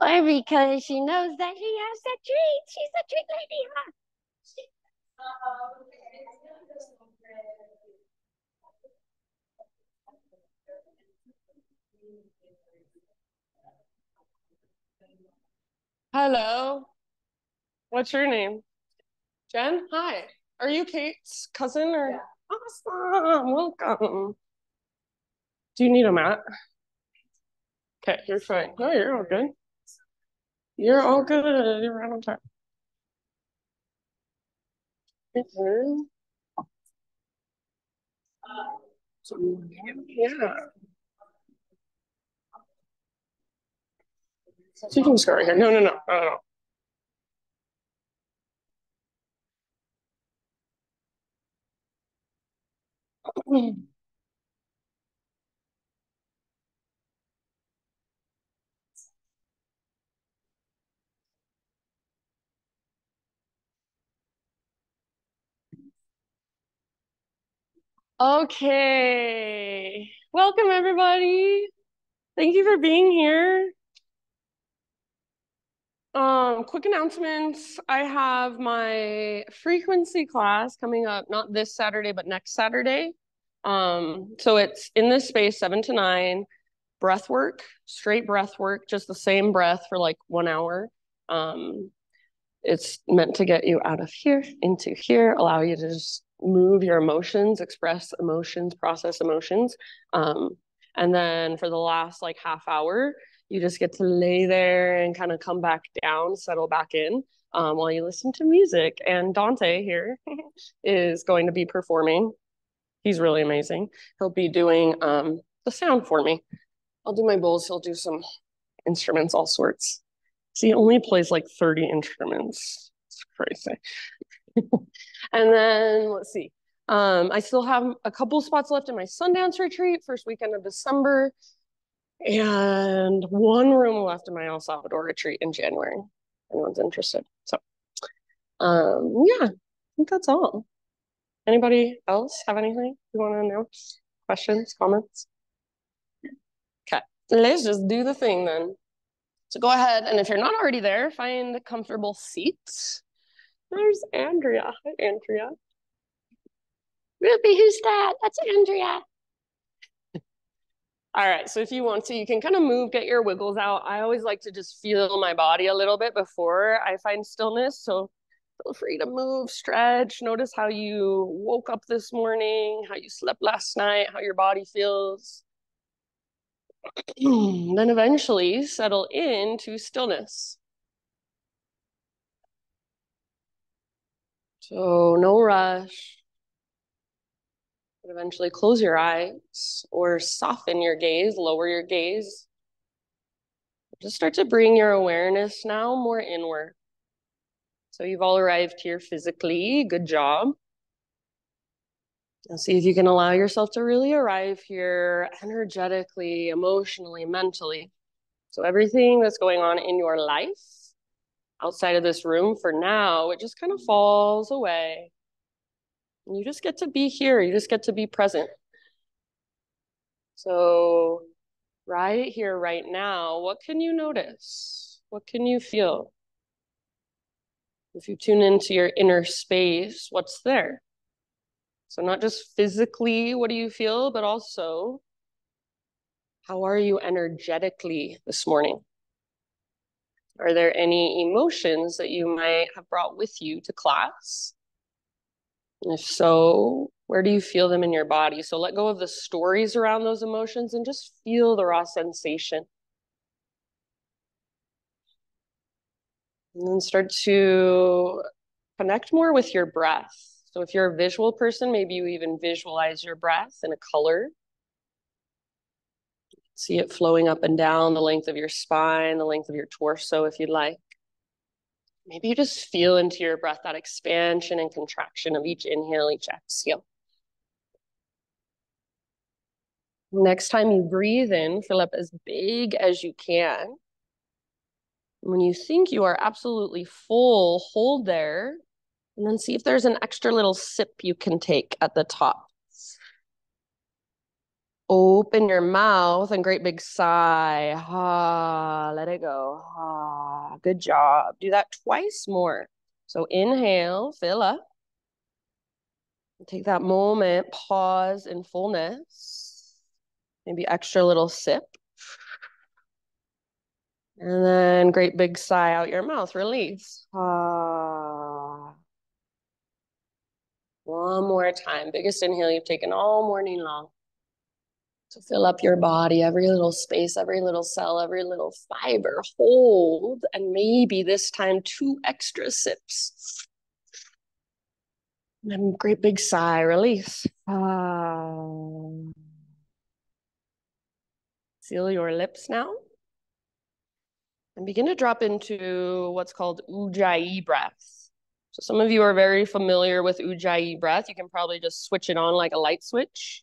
Or because she knows that she has a treat. She's a treat lady, huh? Hello. What's your name? Jen? Hi. Are you Kate's cousin or? Yeah. Awesome. Welcome. Do you need a mat? Okay, you're fine. No, you're all good. You're all good. You're right on time. Mhm. Yeah. So you can just go right here. No, no, no, no, no. Okay. Welcome, everybody. Thank you for being here. Quick announcements. I have my frequency class coming up, not this Saturday, but next Saturday. So it's in this space, 7 to 9, breath work, straight breath work, just the same breath for like 1 hour. It's meant to get you out of here into here, allow you to just move your emotions, express emotions, process emotions. And then for the last like half hour, you just get to lay there and kind of come back down, settle back in while you listen to music. And Dante here is going to be performing. He's really amazing. He'll be doing the sound for me. I'll do my bowls. He'll do some instruments, all sorts. So he only plays like 30 instruments. It's crazy. And then let's see. I still have a couple spots left in my Sundance retreat, first weekend of December, and one room left in my El Salvador retreat in January. If anyone's interested. So yeah, I think that's all. Anybody else have anything you want to announce? Questions, comments? Okay, let's just do the thing then. So go ahead, and if you're not already there, find a comfortable seat. There's Andrea. Hi, Andrea. Ruby, who's that? That's Andrea. All right, so if you want to, you can kind of move, get your wiggles out. I always like to just feel my body a little bit before I find stillness. So feel free to move, stretch. Notice how you woke up this morning, how you slept last night, how your body feels. Then eventually settle into stillness. So no rush. But eventually close your eyes or soften your gaze, lower your gaze. Just start to bring your awareness now more inward. So you've all arrived here physically. Good job. And see if you can allow yourself to really arrive here energetically, emotionally, mentally. So everything that's going on in your life outside of this room for now, it just kind of falls away. And you just get to be here. You just get to be present. So right here, right now, what can you notice? What can you feel? If you tune into your inner space, what's there? So not just physically, what do you feel, but also how are you energetically this morning? Are there any emotions that you might have brought with you to class? And if so, where do you feel them in your body? So let go of the stories around those emotions and just feel the raw sensation. And then start to connect more with your breath. So if you're a visual person, maybe you even visualize your breath in a color. See it flowing up and down the length of your spine, the length of your torso, if you'd like. Maybe you just feel into your breath that expansion and contraction of each inhale, each exhale. Next time you breathe in, fill up as big as you can. When you think you are absolutely full, hold there, and then see if there's an extra little sip you can take at the top. Open your mouth and great big sigh. Ah, let it go. Ah, good job. Do that twice more. So inhale, fill up. Take that moment, pause in fullness. Maybe extra little sip. And then great big sigh out your mouth, release. Ah. One more time. Biggest inhale you've taken all morning long. So fill up your body, every little space, every little cell, every little fiber. Hold, and maybe this time 2 extra sips. And then great big sigh, release. Ah. Seal your lips now. And begin to drop into what's called enjoiii breath. So some of you are very familiar with enjoiii breath. You can probably just switch it on like a light switch.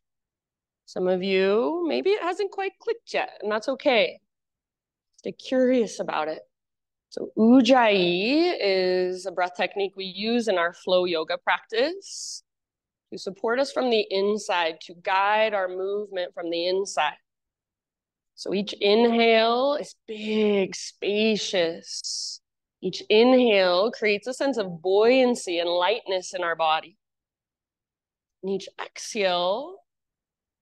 Some of you, maybe it hasn't quite clicked yet, and that's okay. Stay curious about it. So enjoiii is a breath technique we use in our flow yoga practice to support us from the inside, to guide our movement from the inside. So each inhale is big, spacious. Each inhale creates a sense of buoyancy and lightness in our body. And each exhale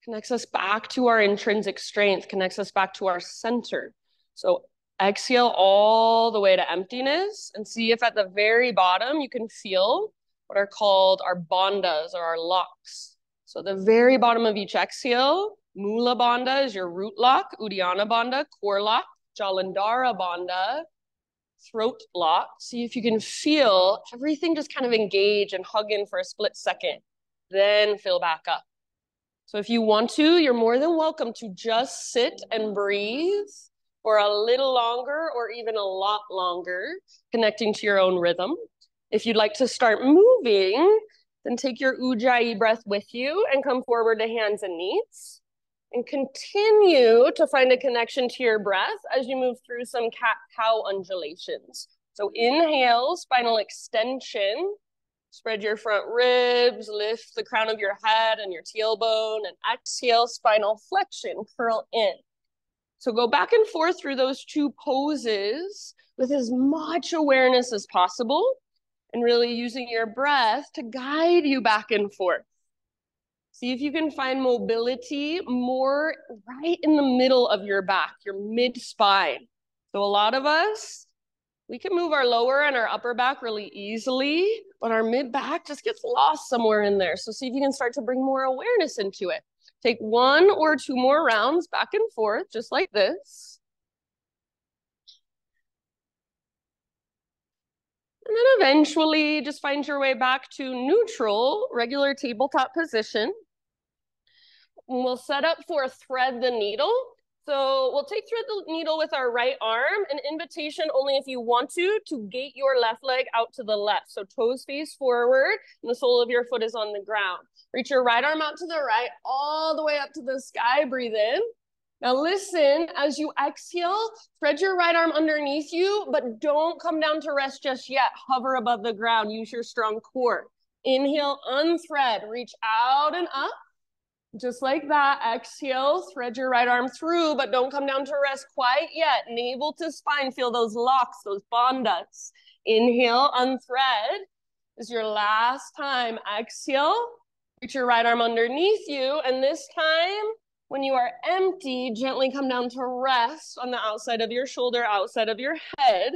connects us back to our intrinsic strength, connects us back to our center. So exhale all the way to emptiness and see if at the very bottom you can feel what are called our bandhas or our locks. So the very bottom of each exhale, Mula Bandha is your root lock, Uddiyana Bandha, core lock, Jalandhara Bandha, throat lock. See if you can feel everything just kind of engage and hug in for a split second, then fill back up. So if you want to, you're more than welcome to just sit and breathe for a little longer or even a lot longer, connecting to your own rhythm. If you'd like to start moving, then take your enjoiii breath with you and come forward to hands and knees. And continue to find a connection to your breath as you move through some cat-cow undulations. So inhale, spinal extension. Spread your front ribs, lift the crown of your head and your tailbone, and exhale, spinal flexion, curl in. So go back and forth through those 2 poses with as much awareness as possible and really using your breath to guide you back and forth. See if you can find mobility more right in the middle of your back, your mid-spine. So a lot of us, we can move our lower and our upper back really easily, but our mid back just gets lost somewhere in there. So see if you can start to bring more awareness into it. Take 1 or 2 more rounds back and forth, just like this. And then eventually just find your way back to neutral, regular tabletop position. And we'll set up for thread the needle. So we'll take thread the needle with our right arm, an invitation only if you want to gate your left leg out to the left. So toes face forward and the sole of your foot is on the ground. Reach your right arm out to the right, all the way up to the sky, breathe in. Now listen, as you exhale, thread your right arm underneath you, but don't come down to rest just yet. Hover above the ground, use your strong core. Inhale, unthread, reach out and up. Just like that, exhale, thread your right arm through, but don't come down to rest quite yet. Navel to spine, feel those locks, those bandhas. Inhale, unthread. This is your last time. Exhale, reach your right arm underneath you, and this time, when you are empty, gently come down to rest on the outside of your shoulder, outside of your head,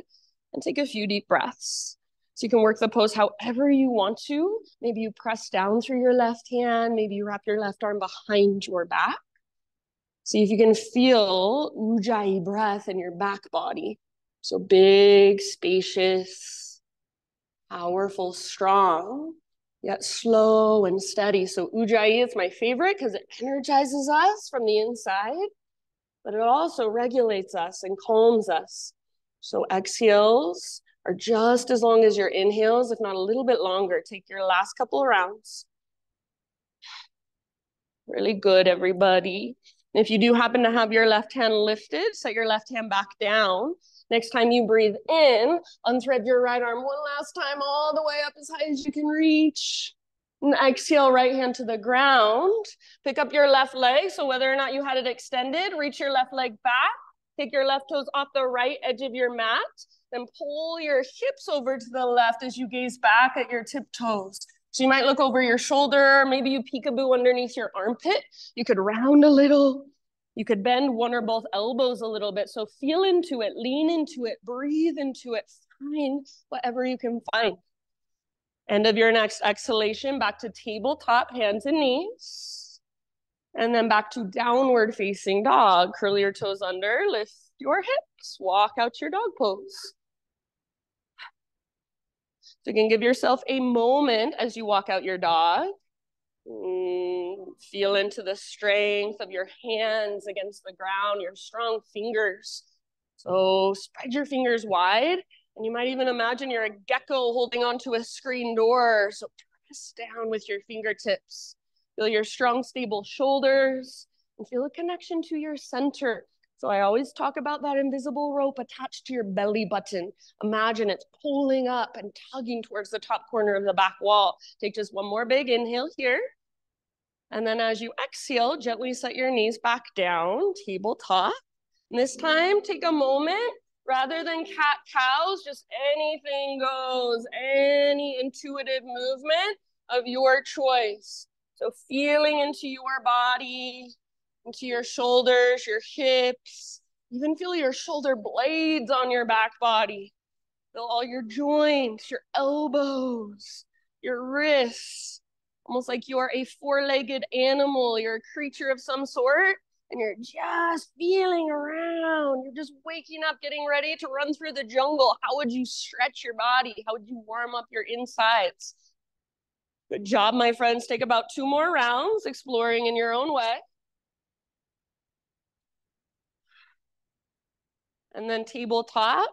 and take a few deep breaths. So you can work the pose however you want to. Maybe you press down through your left hand. Maybe you wrap your left arm behind your back. See if you can feel enjoiii breath in your back body. So big, spacious, powerful, strong, yet slow and steady. So enjoiii is my favorite because it energizes us from the inside, but it also regulates us and calms us. So exhales are just as long as your inhales, if not a little bit longer. Take your last couple of rounds. Really good, everybody. And if you do happen to have your left hand lifted, set your left hand back down. Next time you breathe in, unthread your right arm one last time, all the way up as high as you can reach. And exhale, right hand to the ground. Pick up your left leg. So whether or not you had it extended, reach your left leg back. Take your left toes off the right edge of your mat. Then pull your hips over to the left as you gaze back at your tiptoes. So you might look over your shoulder. Maybe you peekaboo underneath your armpit. You could round a little. You could bend one or both elbows a little bit. So feel into it, lean into it, breathe into it, find whatever you can find. End of your next exhalation, back to tabletop, hands and knees. And then back to downward facing dog. Curl your toes under, lift your hips, walk out your dog pose. So you can give yourself a moment as you walk out your dog. Feel into the strength of your hands against the ground, your strong fingers. So spread your fingers wide, and you might even imagine you're a gecko holding onto a screen door. So press down with your fingertips. Feel your strong, stable shoulders, and feel a connection to your center. So I always talk about that invisible rope attached to your belly button. Imagine it's pulling up and tugging towards the top corner of the back wall. Take just one more big inhale here. And then as you exhale, gently set your knees back down, tabletop. And this time, take a moment, rather than cat-cows, just anything goes, any intuitive movement of your choice. So feeling into your body, into your shoulders, your hips, even feel your shoulder blades on your back body. Feel all your joints, your elbows, your wrists, almost like you are a four-legged animal. You're a creature of some sort, and you're just feeling around. You're just waking up, getting ready to run through the jungle. How would you stretch your body? How would you warm up your insides? Good job, my friends. Take about 2 more rounds, exploring in your own way. And then tabletop.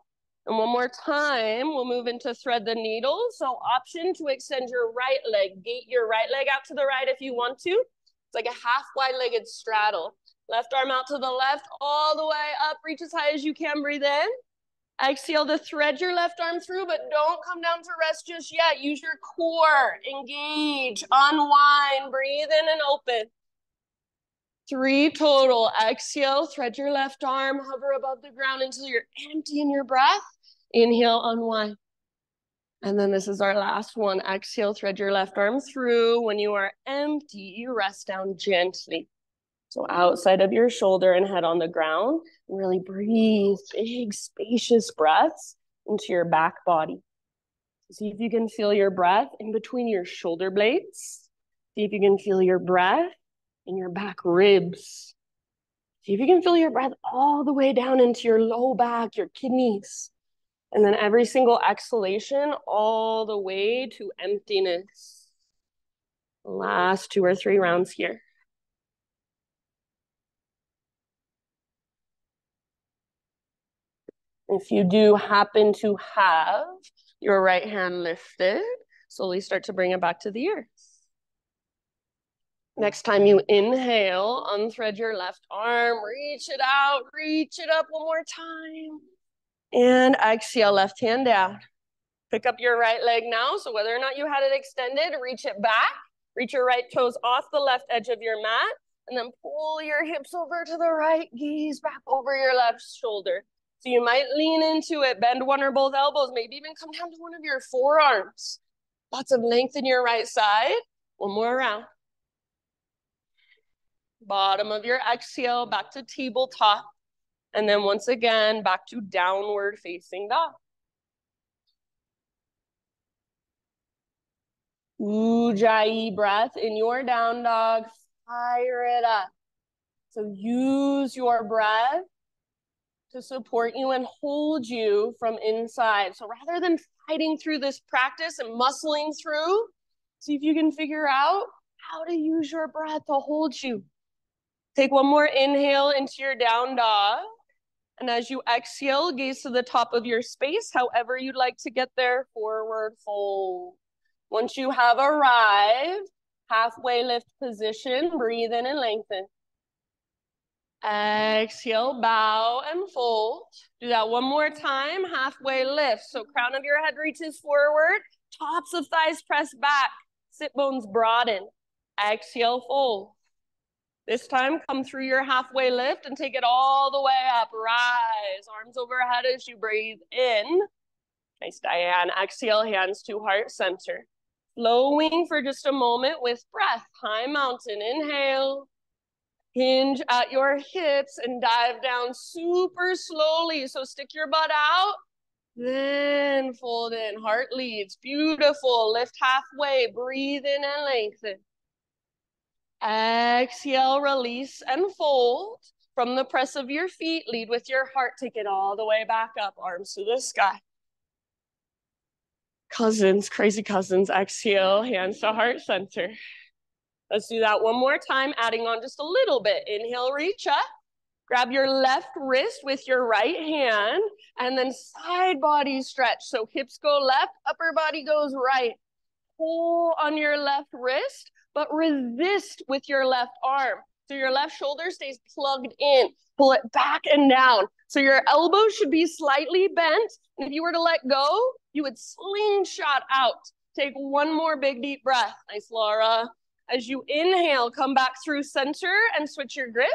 And one more time, we'll move into thread the needle. So option to extend your right leg. Gate your right leg out to the right if you want to. It's like a half wide-legged straddle. Left arm out to the left, all the way up. Reach as high as you can, breathe in. Exhale to thread your left arm through, but don't come down to rest just yet. Use your core, engage, unwind, breathe in and open. 3 total. Exhale, thread your left arm, hover above the ground until you're empty in your breath. Inhale, unwind. And then this is our last one. Exhale, thread your left arm through. When you are empty, you rest down gently. So outside of your shoulder and head on the ground. And really breathe big, spacious breaths into your back body. See if you can feel your breath in between your shoulder blades. See if you can feel your breath in your back ribs. See if you can feel your breath all the way down into your low back, your kidneys. And then every single exhalation, all the way to emptiness. Last 2 or 3 rounds here. If you do happen to have your right hand lifted, slowly start to bring it back to the earth. Next time you inhale, unthread your left arm, reach it out, reach it up one more time. And exhale, left hand down. Pick up your right leg now. So whether or not you had it extended, reach it back. Reach your right toes off the left edge of your mat. And then pull your hips over to the right, gaze back over your left shoulder. So you might lean into it, bend one or both elbows, maybe even come down to one of your forearms. Lots of length in your right side. One more round. Bottom of your exhale, back to tabletop. And then once again, back to downward facing dog. Enjoiii breath in your down dog. Fire it up. So use your breath to support you and hold you from inside. So rather than fighting through this practice and muscling through, see if you can figure out how to use your breath to hold you. Take one more inhale into your down dog. And as you exhale, gaze to the top of your space, however you'd like to get there, forward fold. Once you have arrived, halfway lift position, breathe in and lengthen. Exhale, bow and fold. Do that one more time, halfway lift. So crown of your head reaches forward, tops of thighs press back, sit bones broaden. Exhale, fold. This time, come through your halfway lift and take it all the way up. Rise, arms overhead as you breathe in. Nice, Diane. Exhale, hands to heart center. Flowing for just a moment with breath. High mountain, inhale. Hinge at your hips and dive down super slowly. So stick your butt out, then fold in. Heart leads. Beautiful. Lift halfway. Breathe in and lengthen. Exhale, release and fold. From the press of your feet, lead with your heart. Take it all the way back up. Arms to the sky. Cousins, crazy cousins. Exhale, hands to heart center. Let's do that one more time, adding on just a little bit. Inhale, reach up. Grab your left wrist with your right hand, and then side body stretch. So hips go left, upper body goes right. Pull on your left wrist, but resist with your left arm. So your left shoulder stays plugged in. Pull it back and down. So your elbows should be slightly bent. And if you were to let go, you would slingshot out. Take one more big deep breath. Nice, Laura. As you inhale, come back through center and switch your grip.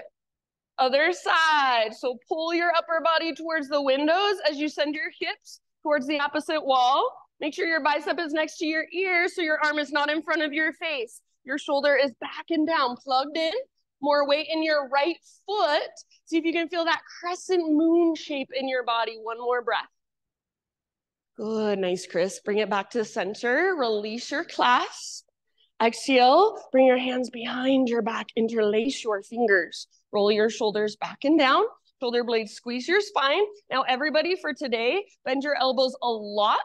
Other side. So pull your upper body towards the windows as you send your hips towards the opposite wall. Make sure your bicep is next to your ear so your arm is not in front of your face. Your shoulder is back and down, plugged in. More weight in your right foot. See if you can feel that crescent moon shape in your body. One more breath. Good, nice, Chris. Bring it back to center. Release your clasp. Exhale, bring your hands behind your back. Interlace your fingers. Roll your shoulders back and down. Shoulder blades squeeze your spine. Now, everybody, for today, bend your elbows a lot.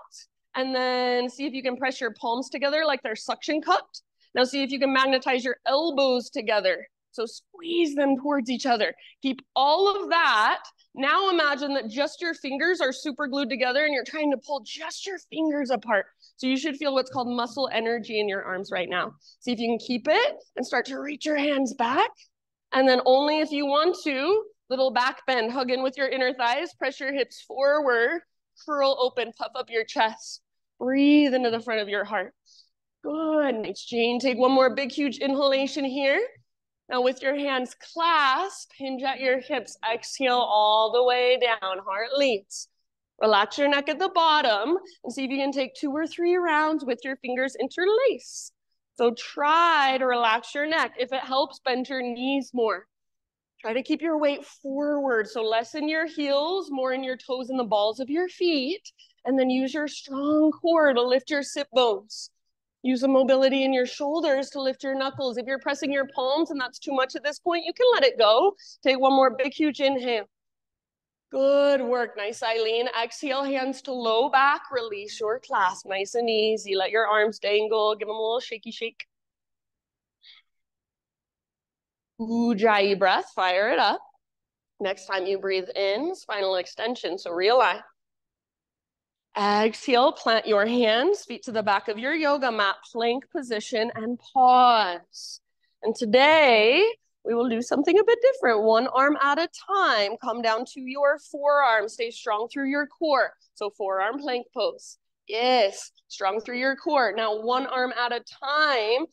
And then see if you can press your palms together like they're suction cupped. Now see if you can magnetize your elbows together. So squeeze them towards each other. Keep all of that. Now imagine that just your fingers are super glued together and you're trying to pull just your fingers apart. So you should feel what's called muscle energy in your arms right now. See if you can keep it and start to reach your hands back. And then only if you want to, little back bend, hug in with your inner thighs, press your hips forward, curl open, puff up your chest. Breathe into the front of your heart. Good, nice, Jane. Take one more big, huge inhalation here. Now with your hands clasped, hinge at your hips, exhale all the way down, heart leads. Relax your neck at the bottom and see if you can take 2 or 3 rounds with your fingers interlaced. So try to relax your neck. If it helps, bend your knees more. Try to keep your weight forward. So less in your heels, more in your toes and the balls of your feet. And then use your strong core to lift your sit bones. Use the mobility in your shoulders to lift your knuckles. If you're pressing your palms and that's too much at this point, you can let it go. Take one more big, huge inhale. Good work. Nice, Eileen. Exhale, hands to low back. Release your clasp. Nice and easy. Let your arms dangle. Give them a little shaky shake. Ujjayi breath. Fire it up. Next time you breathe in, spinal extension. So realign. Exhale, plant your hands, feet to the back of your yoga mat, plank position, and pause. And today, we will do something a bit different. One arm at a time. Come down to your forearm. Stay strong through your core. So forearm plank pose. Yes, strong through your core. Now, one arm at a time.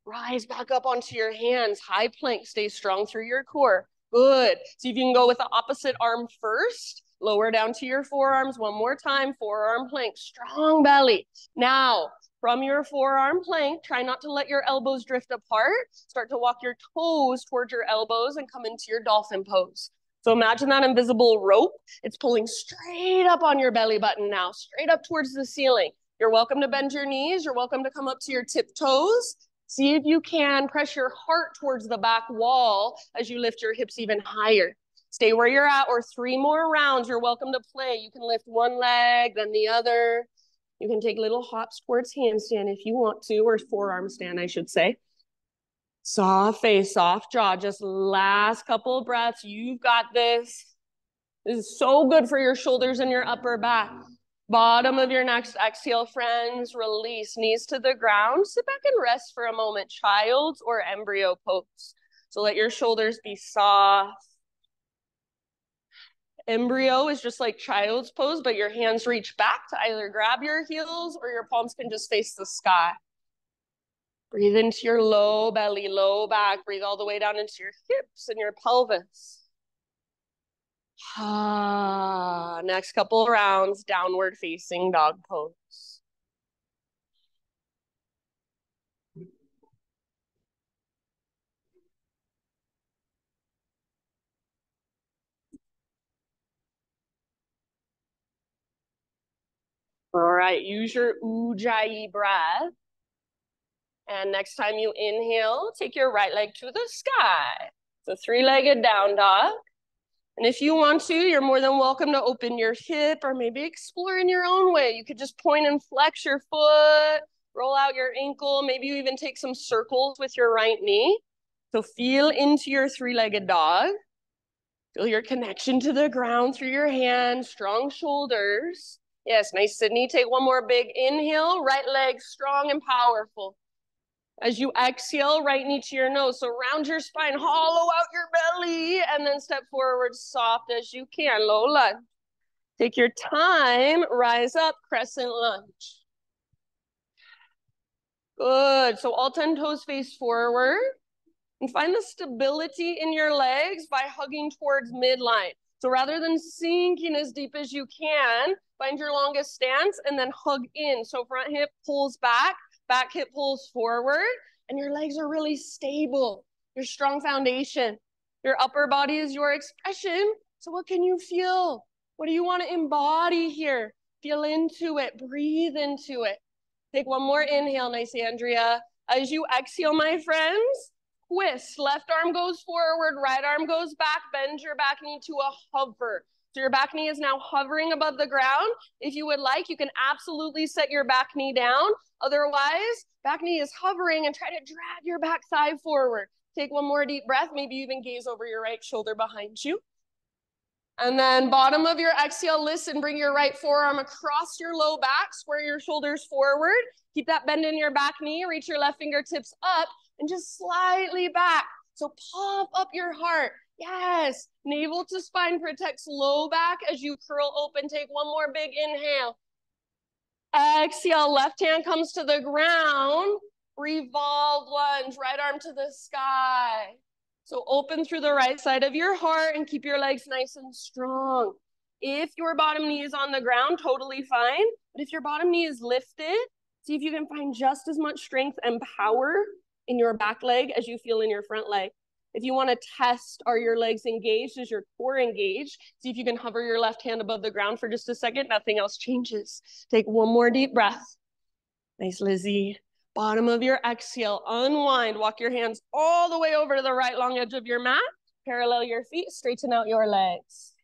Rise back up onto your hands. High plank. Stay strong through your core. Good. See if you can go with the opposite arm first. Lower down to your forearms one more time. Forearm plank, strong belly. Now, from your forearm plank, try not to let your elbows drift apart. Start to walk your toes towards your elbows and come into your dolphin pose. So imagine that invisible rope. It's pulling straight up on your belly button now, straight up towards the ceiling. You're welcome to bend your knees. You're welcome to come up to your tiptoes. See if you can press your heart towards the back wall as you lift your hips even higher. Stay where you're at, or 3 more rounds. You're welcome to play. You can lift one leg, then the other. You can take little hops towards handstand if you want to, or forearm stand, I should say. Soft face, soft jaw. Just last couple of breaths. You've got this. This is so good for your shoulders and your upper back. Bottom of your next exhale, friends. Release, knees to the ground. Sit back and rest for a moment. Child's or embryo pose. So let your shoulders be soft. Embryo is just like child's pose, but your hands reach back to either grab your heels or your palms can just face the sky. Breathe into your low belly, low back. Breathe all the way down into your hips and your pelvis. Next couple rounds, downward facing dog pose. All right, use your enjoiii breath. And next time you inhale, take your right leg to the sky. So three-legged down dog. And if you want to, you're more than welcome to open your hip or maybe explore in your own way. You could just point and flex your foot, roll out your ankle. Maybe you even take some circles with your right knee. So feel into your three-legged dog. Feel your connection to the ground through your hands, strong shoulders. Yes, nice, Sydney. Take one more big inhale, right leg strong and powerful. As you exhale, right knee to your nose. So round your spine, hollow out your belly, and then step forward soft as you can, low lunge. Take your time, rise up, crescent lunge. Good, so all 10 toes face forward. And find the stability in your legs by hugging towards midline. So rather than sinking as deep as you can, find your longest stance and then hug in. So front hip pulls back hip pulls forward, and your legs are really stable. Your strong foundation. Your upper body is your expression. So what can you feel? What do you want to embody here? Feel into it, breathe into it. Take one more inhale, nice, Andrea. As you exhale, my friends, twist. Left arm goes forward, right arm goes back. Bend your back knee to a hover. So your back knee is now hovering above the ground. If you would like, you can absolutely set your back knee down. Otherwise, back knee is hovering and try to drag your back thigh forward. Take one more deep breath. Maybe even gaze over your right shoulder behind you. And then bottom of your exhale, listen, bring your right forearm across your low back, square your shoulders forward. Keep that bend in your back knee, reach your left fingertips up and just slightly back. So pop up your heart. Yes, navel to spine protects low back as you curl open. Take one more big inhale. Exhale, left hand comes to the ground. Revolve lunge, right arm to the sky. So open through the right side of your heart and keep your legs nice and strong. If your bottom knee is on the ground, totally fine. But if your bottom knee is lifted, see if you can find just as much strength and power in your back leg as you feel in your front leg. If you want to test, are your legs engaged? Is your core engaged? See if you can hover your left hand above the ground for just a second. Nothing else changes. Take one more deep breath. Nice, Lizzie. Bottom of your exhale, unwind. Walk your hands all the way over to the right long edge of your mat. Parallel your feet, straighten out your legs.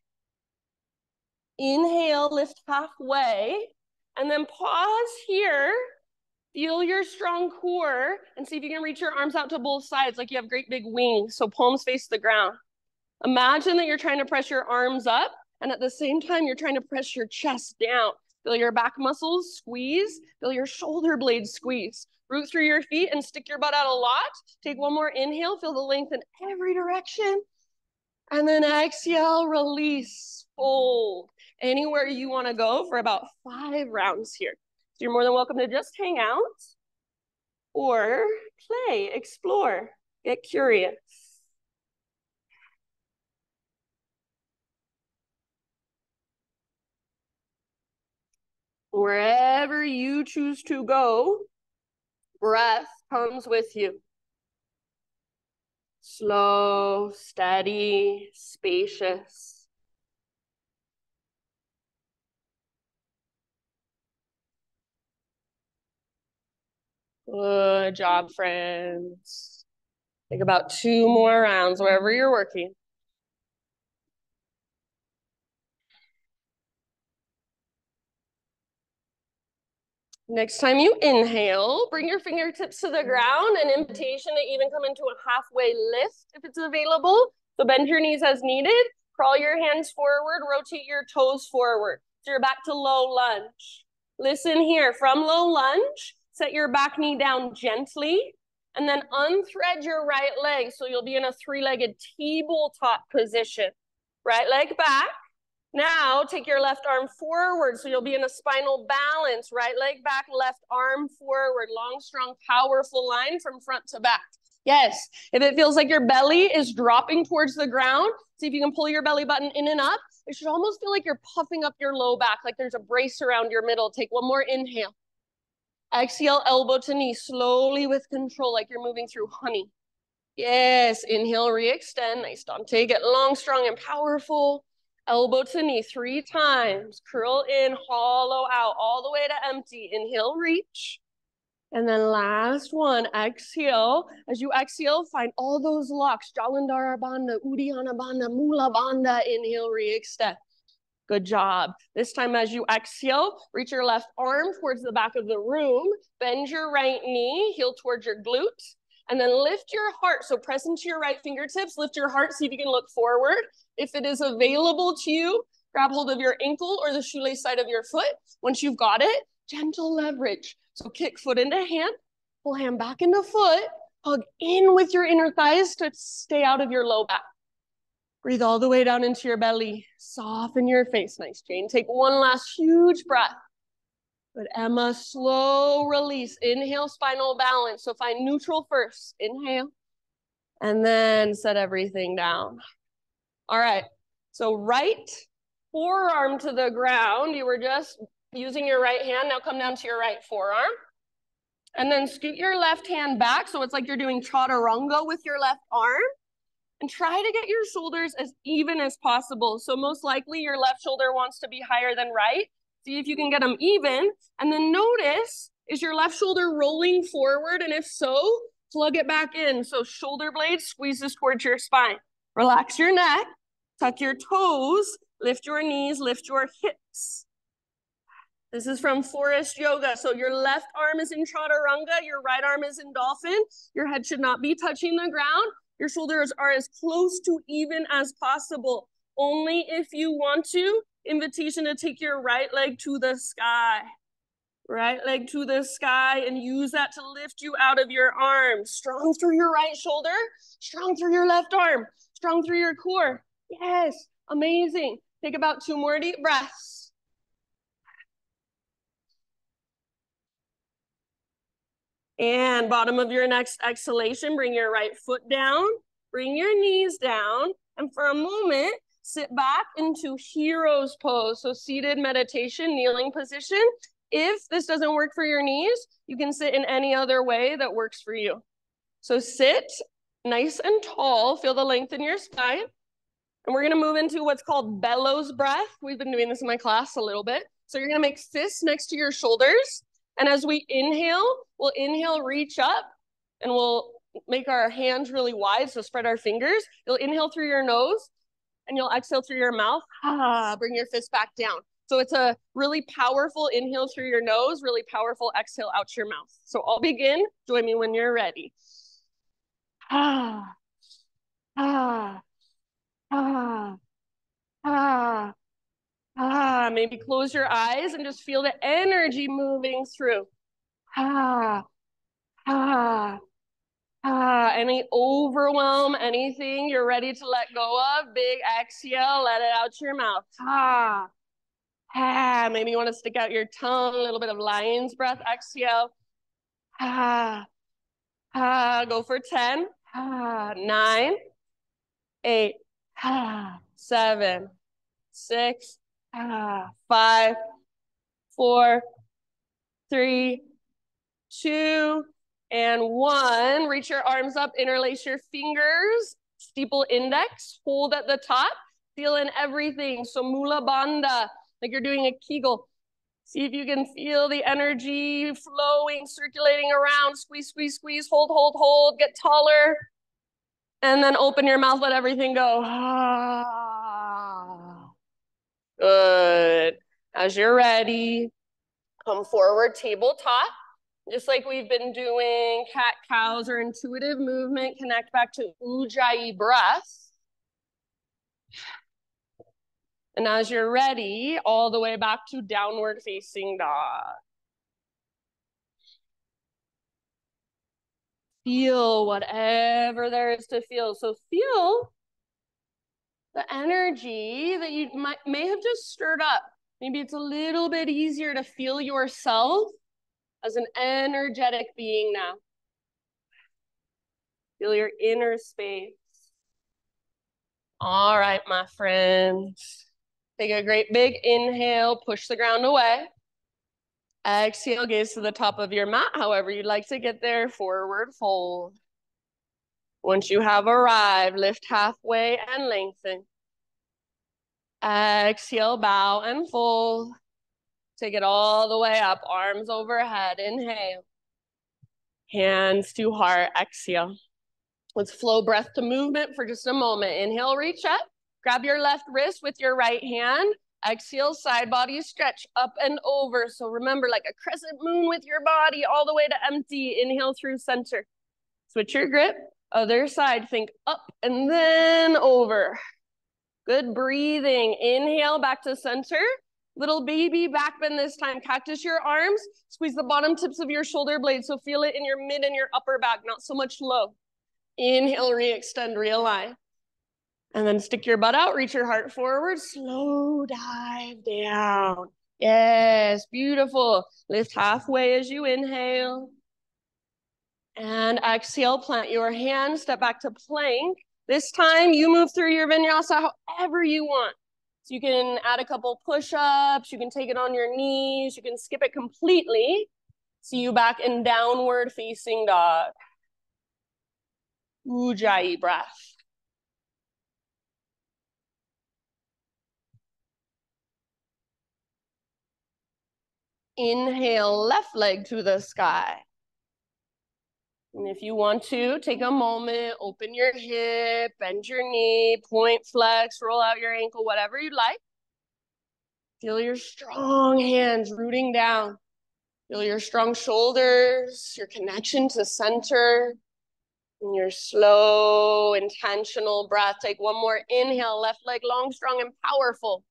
Inhale, lift halfway, and then pause here. Feel your strong core and see if you can reach your arms out to both sides like you have great big wings. So palms face the ground. Imagine that you're trying to press your arms up and at the same time, you're trying to press your chest down. Feel your back muscles squeeze. Feel your shoulder blades squeeze. Root through your feet and stick your butt out a lot. Take one more inhale. Feel the length in every direction. And then exhale, release, fold. Anywhere you want to go for about 5 rounds here. So you're more than welcome to just hang out or play, explore, get curious. Wherever you choose to go, breath comes with you. Slow, steady, spacious. Good job, friends. Think about 2 more rounds wherever you're working. Next time you inhale, bring your fingertips to the ground, an invitation to even come into a halfway lift if it's available. So bend your knees as needed, crawl your hands forward, rotate your toes forward. So you're back to low lunge. Listen here, from low lunge, set your back knee down gently, and then unthread your right leg so you'll be in a 3-legged tabletop position. Right leg back, Now take your left arm forward, so you'll be in a spinal balance. Right leg back, left arm forward. Long, strong, powerful line from front to back. Yes, if it feels like your belly is dropping towards the ground, see if you can pull your belly button in and up. It should almost feel like you're puffing up your low back, like there's a brace around your middle. Take one more inhale. Exhale, elbow to knee, slowly with control, like you're moving through honey. Yes, inhale, re-extend. Nice, Dante. Get long, strong, and powerful. Elbow to knee 3 times. Curl in, hollow out, all the way to empty. Inhale, reach. And then last one, exhale. As you exhale, find all those locks. Jalandhara Bandha, Uddiyana Bandha, Mula Bandha. Inhale, re-extend. Good job. This time as you exhale, reach your left arm towards the back of the room. Bend your right knee, heel towards your glute. And then lift your heart. So press into your right fingertips, lift your heart, see if you can look forward. If it is available to you, grab hold of your ankle or the shoelace side of your foot. Once you've got it, gentle leverage. So kick foot into hand, pull hand back into foot, hug in with your inner thighs to stay out of your low back. Breathe all the way down into your belly. Soften your face. Nice, Jane. Take one last huge breath. Good, Emma. Slow release. Inhale, spinal balance. So find neutral first. Inhale. And then set everything down. All right. So right forearm to the ground. You were just using your right hand. Now come down to your right forearm. And then scoot your left hand back. So it's like you're doing chaturanga with your left arm. And try to get your shoulders as even as possible. So most likely your left shoulder wants to be higher than right. See if you can get them even. And then notice, is your left shoulder rolling forward? And if so, plug it back in. So shoulder blade squeezes towards your spine. Relax your neck, tuck your toes, lift your knees, lift your hips. This is from Forest Yoga. So your left arm is in chaturanga, your right arm is in dolphin. Your head should not be touching the ground. Your shoulders are as close to even as possible. Only if you want to, invitation to take your right leg to the sky. Right leg to the sky and use that to lift you out of your arms. Strong through your right shoulder, strong through your left arm, strong through your core. Yes, amazing. Take about 2 more deep breaths. And bottom of your next exhalation, bring your right foot down, bring your knees down, and for a moment, sit back into hero's pose. So seated meditation, kneeling position. If this doesn't work for your knees, you can sit in any other way that works for you. So sit nice and tall, feel the length in your spine. And we're gonna move into what's called bellows breath. We've been doing this in my class a little bit. So you're gonna make fists next to your shoulders. And as we inhale, we'll inhale, reach up, and we'll make our hands really wide, so spread our fingers. You'll inhale through your nose, and you'll exhale through your mouth. Bring your fist back down. So it's a really powerful inhale through your nose, really powerful exhale out your mouth. So I'll begin. Join me when you're ready. Ah, ah, ah, ah. Maybe close your eyes and just feel the energy moving through. Ah, ah, any overwhelm, anything you're ready to let go of, big exhale, let it out your mouth. Maybe you want to stick out your tongue, a little bit of lion's breath, exhale. Go for 10. 9, 8, 7, 6, 5, 4, 3, 2, and 1. Reach your arms up, interlace your fingers, steeple index, hold at the top, feel in everything. So Mula Bandha, like you're doing a Kegel. See if you can feel the energy flowing, circulating around. Squeeze, squeeze, squeeze, hold, hold, hold, get taller. And then open your mouth, let everything go. Good. As you're ready, come forward, tabletop. Just like we've been doing cat cows or intuitive movement, connect back to enjoiii breath. And as you're ready, all the way back to downward facing dog. Feel whatever there is to feel. So feel the energy that you may have just stirred up. Maybe it's a little bit easier to feel yourself as an energetic being now. Feel your inner space. All right, my friends. Take a great big inhale, push the ground away. Exhale, gaze to the top of your mat, however you'd like to get there, forward fold. Once you have arrived, lift halfway and lengthen. Exhale, bow and fold. Take it all the way up, arms overhead, inhale. Hands to heart, exhale. Let's flow breath to movement for just a moment. Inhale, reach up. Grab your left wrist with your right hand. Exhale, side body stretch up and over. So remember, like a crescent moon with your body all the way to empty. Inhale through center. Switch your grip. Other side, think up and then over. Good breathing. Inhale back to center. Little baby back bend this time. Cactus your arms. Squeeze the bottom tips of your shoulder blades. So feel it in your mid and your upper back, not so much low. Inhale, re-extend, realign. And then stick your butt out, reach your heart forward, slow dive down. Yes, beautiful. Lift halfway as you inhale. And exhale, plant your hands, step back to plank. This time you move through your vinyasa however you want. So you can add a couple push-ups, you can take it on your knees, you can skip it completely. See you back in downward facing dog. Ujjayi breath. Inhale, left leg to the sky. And if you want to, take a moment, open your hip, bend your knee, point flex, roll out your ankle, whatever you'd like. Feel your strong hands rooting down. Feel your strong shoulders, your connection to center, and your slow, intentional breath. Take one more inhale, left leg long, strong, and powerful.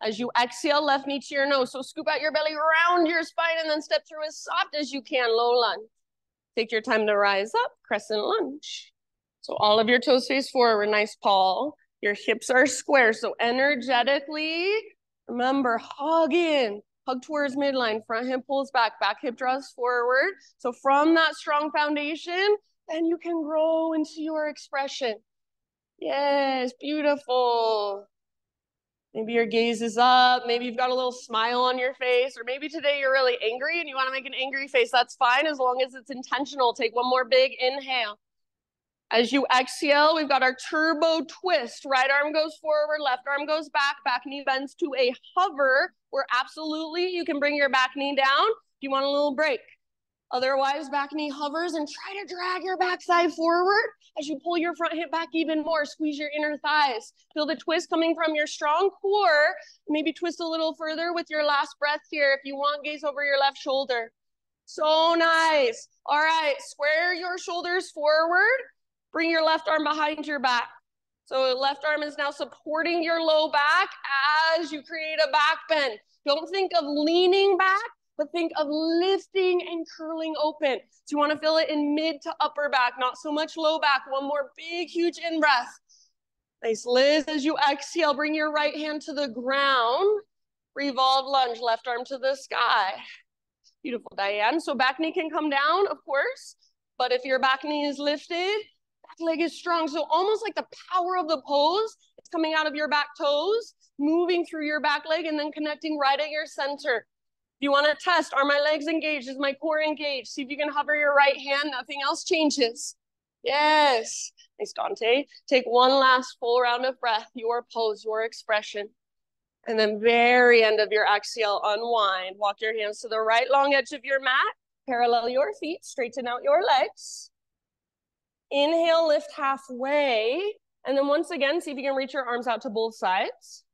As you exhale, left knee to your nose. So scoop out your belly, round your spine, and then step through as soft as you can, low lunge. Take your time to rise up, crescent lunge. So all of your toes face forward, nice Paul. Your hips are square, so energetically, remember, hug in. Hug towards midline, front hip pulls back, back hip draws forward. So from that strong foundation, then you can grow into your expression. Yes, beautiful. Maybe your gaze is up. Maybe you've got a little smile on your face, or maybe today you're really angry and you want to make an angry face. That's fine as long as it's intentional. Take one more big inhale. As you exhale, we've got our turbo twist. Right arm goes forward, left arm goes back, back knee bends to a hover, where absolutely you can bring your back knee down if you want a little break. Otherwise, back knee hovers and try to drag your backside forward as you pull your front hip back even more. Squeeze your inner thighs. Feel the twist coming from your strong core. Maybe twist a little further with your last breath here. If you want, gaze over your left shoulder. So nice. All right, square your shoulders forward. Bring your left arm behind your back. So left arm is now supporting your low back as you create a back bend. Don't think of leaning back, but think of lifting and curling open. So you want to feel it in mid to upper back, not so much low back. One more big, huge in-breath. Nice, Liz. As you exhale, bring your right hand to the ground. Revolve lunge, left arm to the sky. Beautiful, Diane. So back knee can come down, of course, but if your back knee is lifted, back leg is strong. So almost like the power of the pose is coming out of your back toes, moving through your back leg, and then connecting right at your center. If you want to test, are my legs engaged? Is my core engaged? See if you can hover your right hand. Nothing else changes. Yes. Nice, Dante. Take one last full round of breath, your pose, your expression. And then very end of your exhale, unwind. Walk your hands to the right long edge of your mat. Parallel your feet, straighten out your legs. Inhale, lift halfway. And then once again, see if you can reach your arms out to both sides.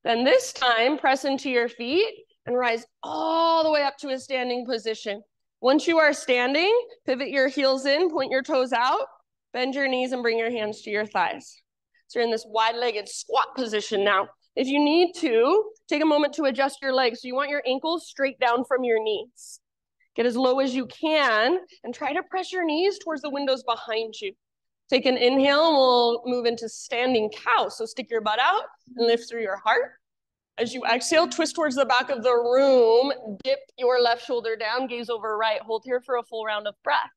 Then this time, press into your feet and rise all the way up to a standing position. Once you are standing, pivot your heels in, point your toes out, bend your knees and bring your hands to your thighs. So you're in this wide-legged squat position now. If you need to, take a moment to adjust your legs. So you want your ankles straight down from your knees. Get as low as you can and try to press your knees towards the windows behind you. Take an inhale and we'll move into standing cow. So stick your butt out and lift through your heart. As you exhale, twist towards the back of the room, dip your left shoulder down, gaze over right. Hold here for a full round of breath.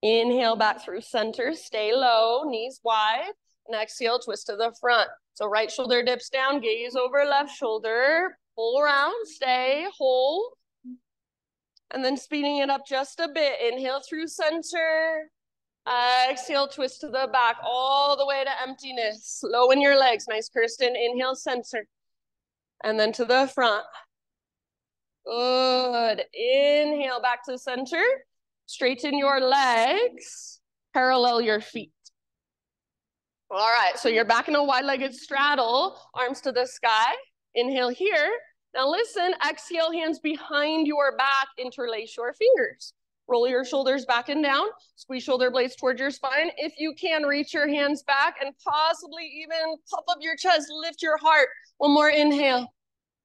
Inhale back through center, stay low, knees wide, and exhale, twist to the front. So right shoulder dips down, gaze over left shoulder, full round, stay, hold. And then speeding it up just a bit. Inhale through center. Exhale, twist to the back, all the way to emptiness. Low in your legs. Nice, Kirsten. Inhale, center. And then to the front. Good. Inhale, back to center. Straighten your legs. Parallel your feet. All right, so you're back in a wide-legged straddle. Arms to the sky. Inhale here. Now listen, exhale, hands behind your back, interlace your fingers. Roll your shoulders back and down, squeeze shoulder blades towards your spine. If you can, reach your hands back and possibly even puff up your chest, lift your heart. One more inhale.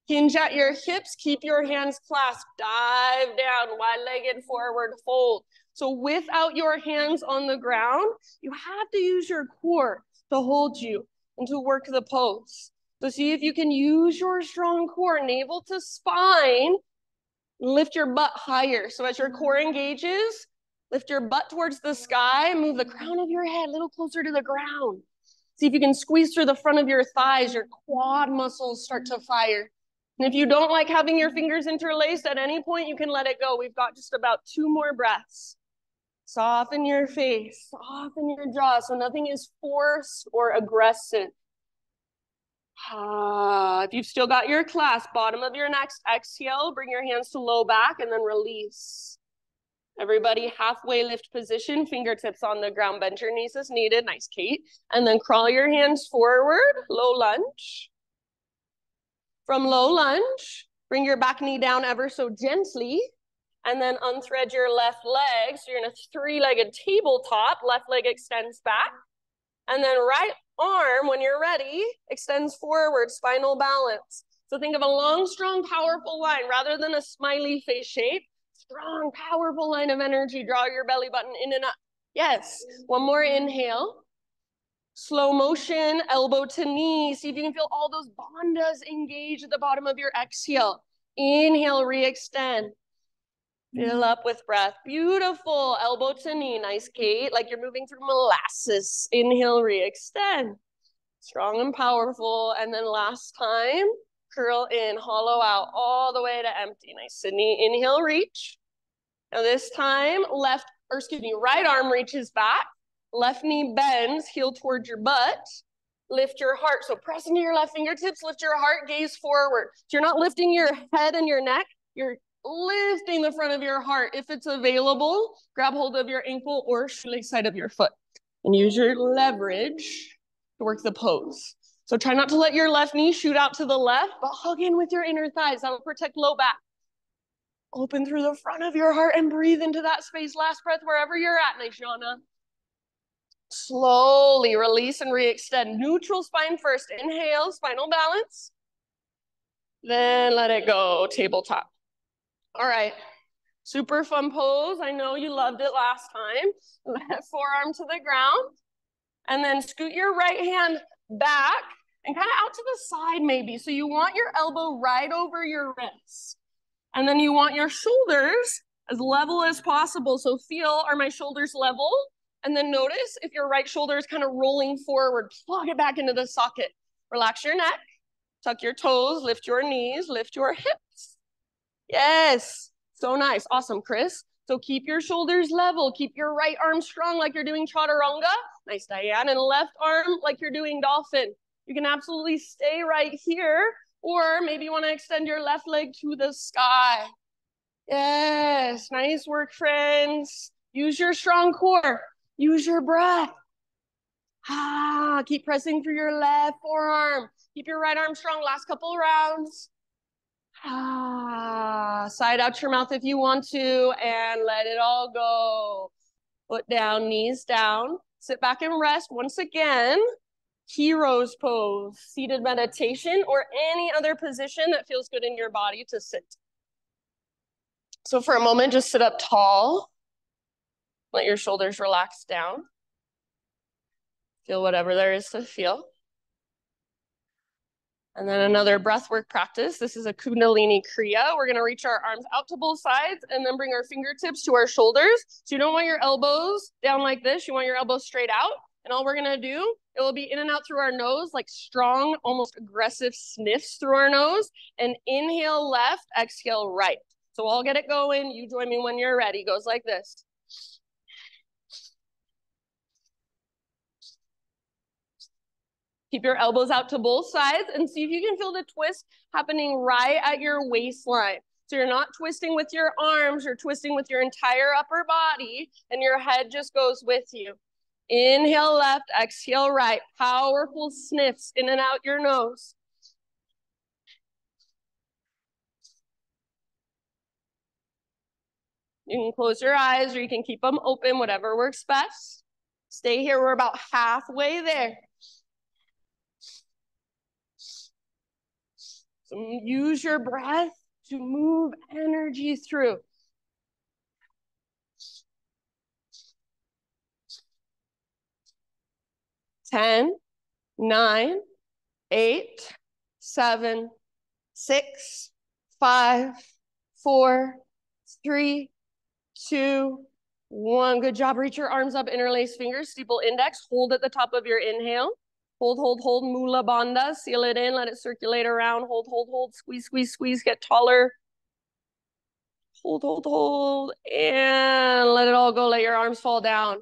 Hinge at your hips, keep your hands clasped. Dive down, wide-legged forward fold. So without your hands on the ground, you have to use your core to hold you and to work the pose. So see if you can use your strong core, navel to spine, lift your butt higher. So as your core engages, lift your butt towards the sky, move the crown of your head a little closer to the ground. See if you can squeeze through the front of your thighs, your quad muscles start to fire. And if you don't like having your fingers interlaced at any point, you can let it go. We've got just about 2 more breaths. Soften your face, soften your jaw, so nothing is forced or aggressive. If you've still got your clasp, bottom of your next exhale, bring your hands to low back and then release. Everybody, halfway lift position, fingertips on the ground, bend your knees as needed. Nice, Kate. And then crawl your hands forward, low lunge. From low lunge, bring your back knee down ever so gently, and then unthread your left leg. So you're in a 3-legged tabletop, left leg extends back. And then right arm, when you're ready, extends forward, spinal balance. So think of a long, strong, powerful line rather than a smiley face shape. Strong, powerful line of energy. Draw your belly button in and up. Yes. One more inhale. Slow motion, elbow to knee. See if you can feel all those bandhas engage at the bottom of your exhale. Inhale, re-extend. Fill up with breath. Beautiful. Elbow to knee. Nice, Kate. Like you're moving through molasses. Inhale, re-extend. Strong and powerful. And then last time, curl in, hollow out, all the way to empty. Nice, Sydney. Inhale, reach. Now this time, right arm reaches back. Left knee bends, heel towards your butt. Lift your heart. So press into your left fingertips, lift your heart, gaze forward. So you're not lifting your head and your neck. You're lifting the front of your heart. If it's available, grab hold of your ankle or shoelace side of your foot and use your leverage to work the pose. So try not to let your left knee shoot out to the left, but hug in with your inner thighs. That'll protect low back. Open through the front of your heart and breathe into that space. Last breath wherever you're at, nice, Jana. Slowly release and re-extend. Neutral spine first. Inhale, spinal balance. Then let it go, tabletop. All right, super fun pose. I know you loved it last time. Left forearm to the ground. And then scoot your right hand back and kind of out to the side maybe. So you want your elbow right over your wrist. And then you want your shoulders as level as possible. So feel, are my shoulders level? And then notice if your right shoulder is kind of rolling forward, plug it back into the socket. Relax your neck, tuck your toes, lift your knees, lift your hips. Yes, so nice. Awesome, Chris. So keep your shoulders level. Keep your right arm strong like you're doing chaturanga. Nice, Diane. And left arm like you're doing dolphin. You can absolutely stay right here, or maybe you want to extend your left leg to the sky. Yes, nice work, friends. Use your strong core. Use your breath. Keep pressing through your left forearm. Keep your right arm strong. Last couple rounds. Side out your mouth if you want to, and let it all go. Foot down, knees down. Sit back and rest. Once again, hero's pose, seated meditation, or any other position that feels good in your body to sit. So for a moment, just sit up tall. Let your shoulders relax down. Feel whatever there is to feel. And then another breathwork practice. This is a Kundalini Kriya. We're gonna reach our arms out to both sides and then bring our fingertips to our shoulders. So you don't want your elbows down like this. You want your elbows straight out. And all we're gonna do, it will be in and out through our nose, like strong, almost aggressive sniffs through our nose. And inhale left, exhale right. So I'll get it going. You join me when you're ready. Goes like this. Keep your elbows out to both sides and see if you can feel the twist happening right at your waistline. So you're not twisting with your arms, you're twisting with your entire upper body, and your head just goes with you. Inhale left, exhale right. Powerful sniffs in and out your nose. You can close your eyes or you can keep them open, whatever works best. Stay here, we're about halfway there. So use your breath to move energy through. 10, 9, 8, 7, 6, 5, 4, 3, 2, 1. Good job. Reach your arms up, interlace fingers, steeple index. Hold at the top of your inhale. Hold, hold, hold. Mula Bandha. Seal it in. Let it circulate around. Hold, hold, hold. Squeeze, squeeze, squeeze. Get taller. Hold, hold, hold. And let it all go. Let your arms fall down.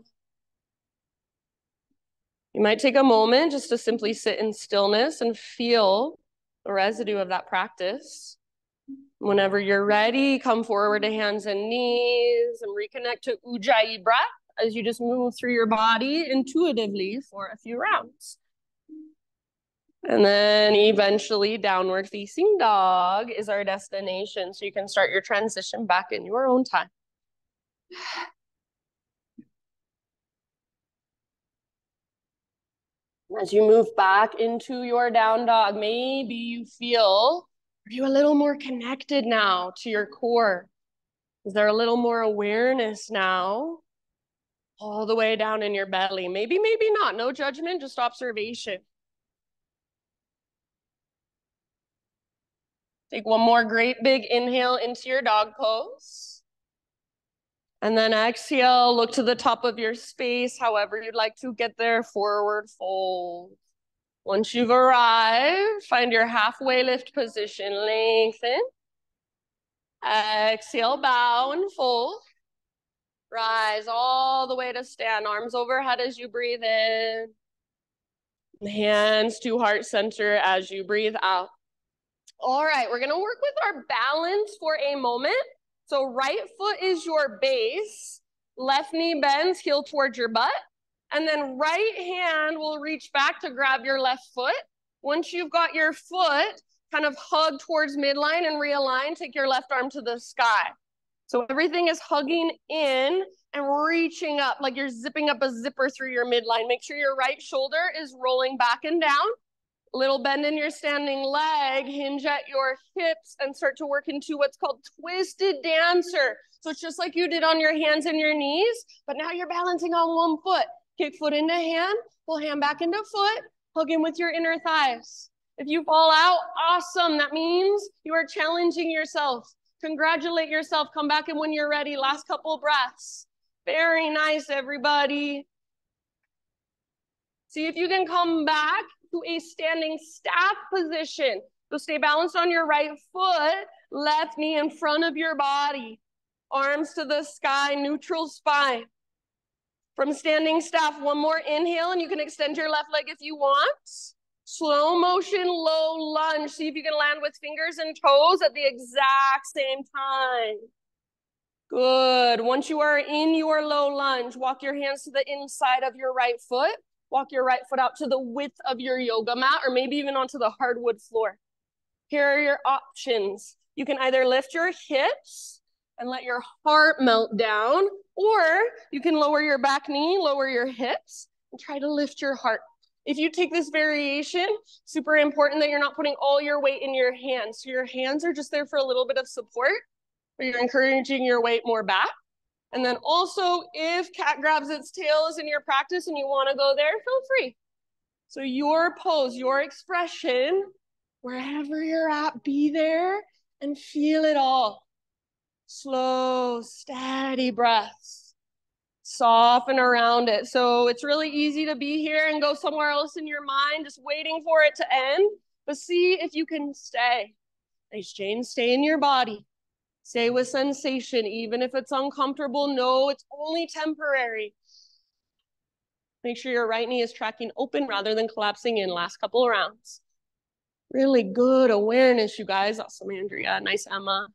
You might take a moment just to simply sit in stillness and feel the residue of that practice. Whenever you're ready, come forward to hands and knees and reconnect to enjoiii breath as you just move through your body intuitively for a few rounds. And then eventually downward facing dog is our destination. So you can start your transition back in your own time. As you move back into your down dog, maybe you feel, are you a little more connected now to your core? Is there a little more awareness now? All the way down in your belly. Maybe, maybe not. No judgment, just observation. Take one more great big inhale into your dog pose. And then exhale, look to the top of your space, however you'd like to get there, forward fold. Once you've arrived, find your halfway lift position, lengthen. Exhale, bow and fold. Rise all the way to stand, arms overhead as you breathe in. Hands to heart center as you breathe out. All right, we're gonna work with our balance for a moment. So right foot is your base, left knee bends, heel towards your butt, and then right hand will reach back to grab your left foot. Once you've got your foot, kind of hug towards midline and realign, take your left arm to the sky. So everything is hugging in and reaching up, like you're zipping up a zipper through your midline. Make sure your right shoulder is rolling back and down. Little bend in your standing leg, hinge at your hips, and start to work into what's called twisted dancer. So it's just like you did on your hands and your knees, but now you're balancing on one foot. Kick foot into hand, pull hand back into foot, hug in with your inner thighs. If you fall out, awesome. That means you are challenging yourself. Congratulate yourself. Come back in when you're ready. Last couple breaths. Very nice, everybody. See if you can come back to a standing staff position. So stay balanced on your right foot, left knee in front of your body. Arms to the sky, neutral spine. From standing staff, one more inhale, and you can extend your left leg if you want. Slow motion, low lunge. See if you can land with fingers and toes at the exact same time. Good. Once you are in your low lunge, walk your hands to the inside of your right foot. Walk your right foot out to the width of your yoga mat, or maybe even onto the hardwood floor. Here are your options. You can either lift your hips and let your heart melt down, or you can lower your back knee, lower your hips, and try to lift your heart. If you take this variation, super important that you're not putting all your weight in your hands. So your hands are just there for a little bit of support, but you're encouraging your weight more back. And then also, if cat grabs its tail is in your practice and you want to go there, feel free. So your pose, your expression, wherever you're at, be there and feel it all. Slow, steady breaths. Soften around it. So it's really easy to be here and go somewhere else in your mind, just waiting for it to end. But see if you can stay. Nice, Jane. Stay in your body. Stay with sensation, even if it's uncomfortable. No, it's only temporary. Make sure your right knee is tracking open rather than collapsing in. Last couple of rounds. Really good awareness, you guys. Awesome, Andrea. Nice, Emma.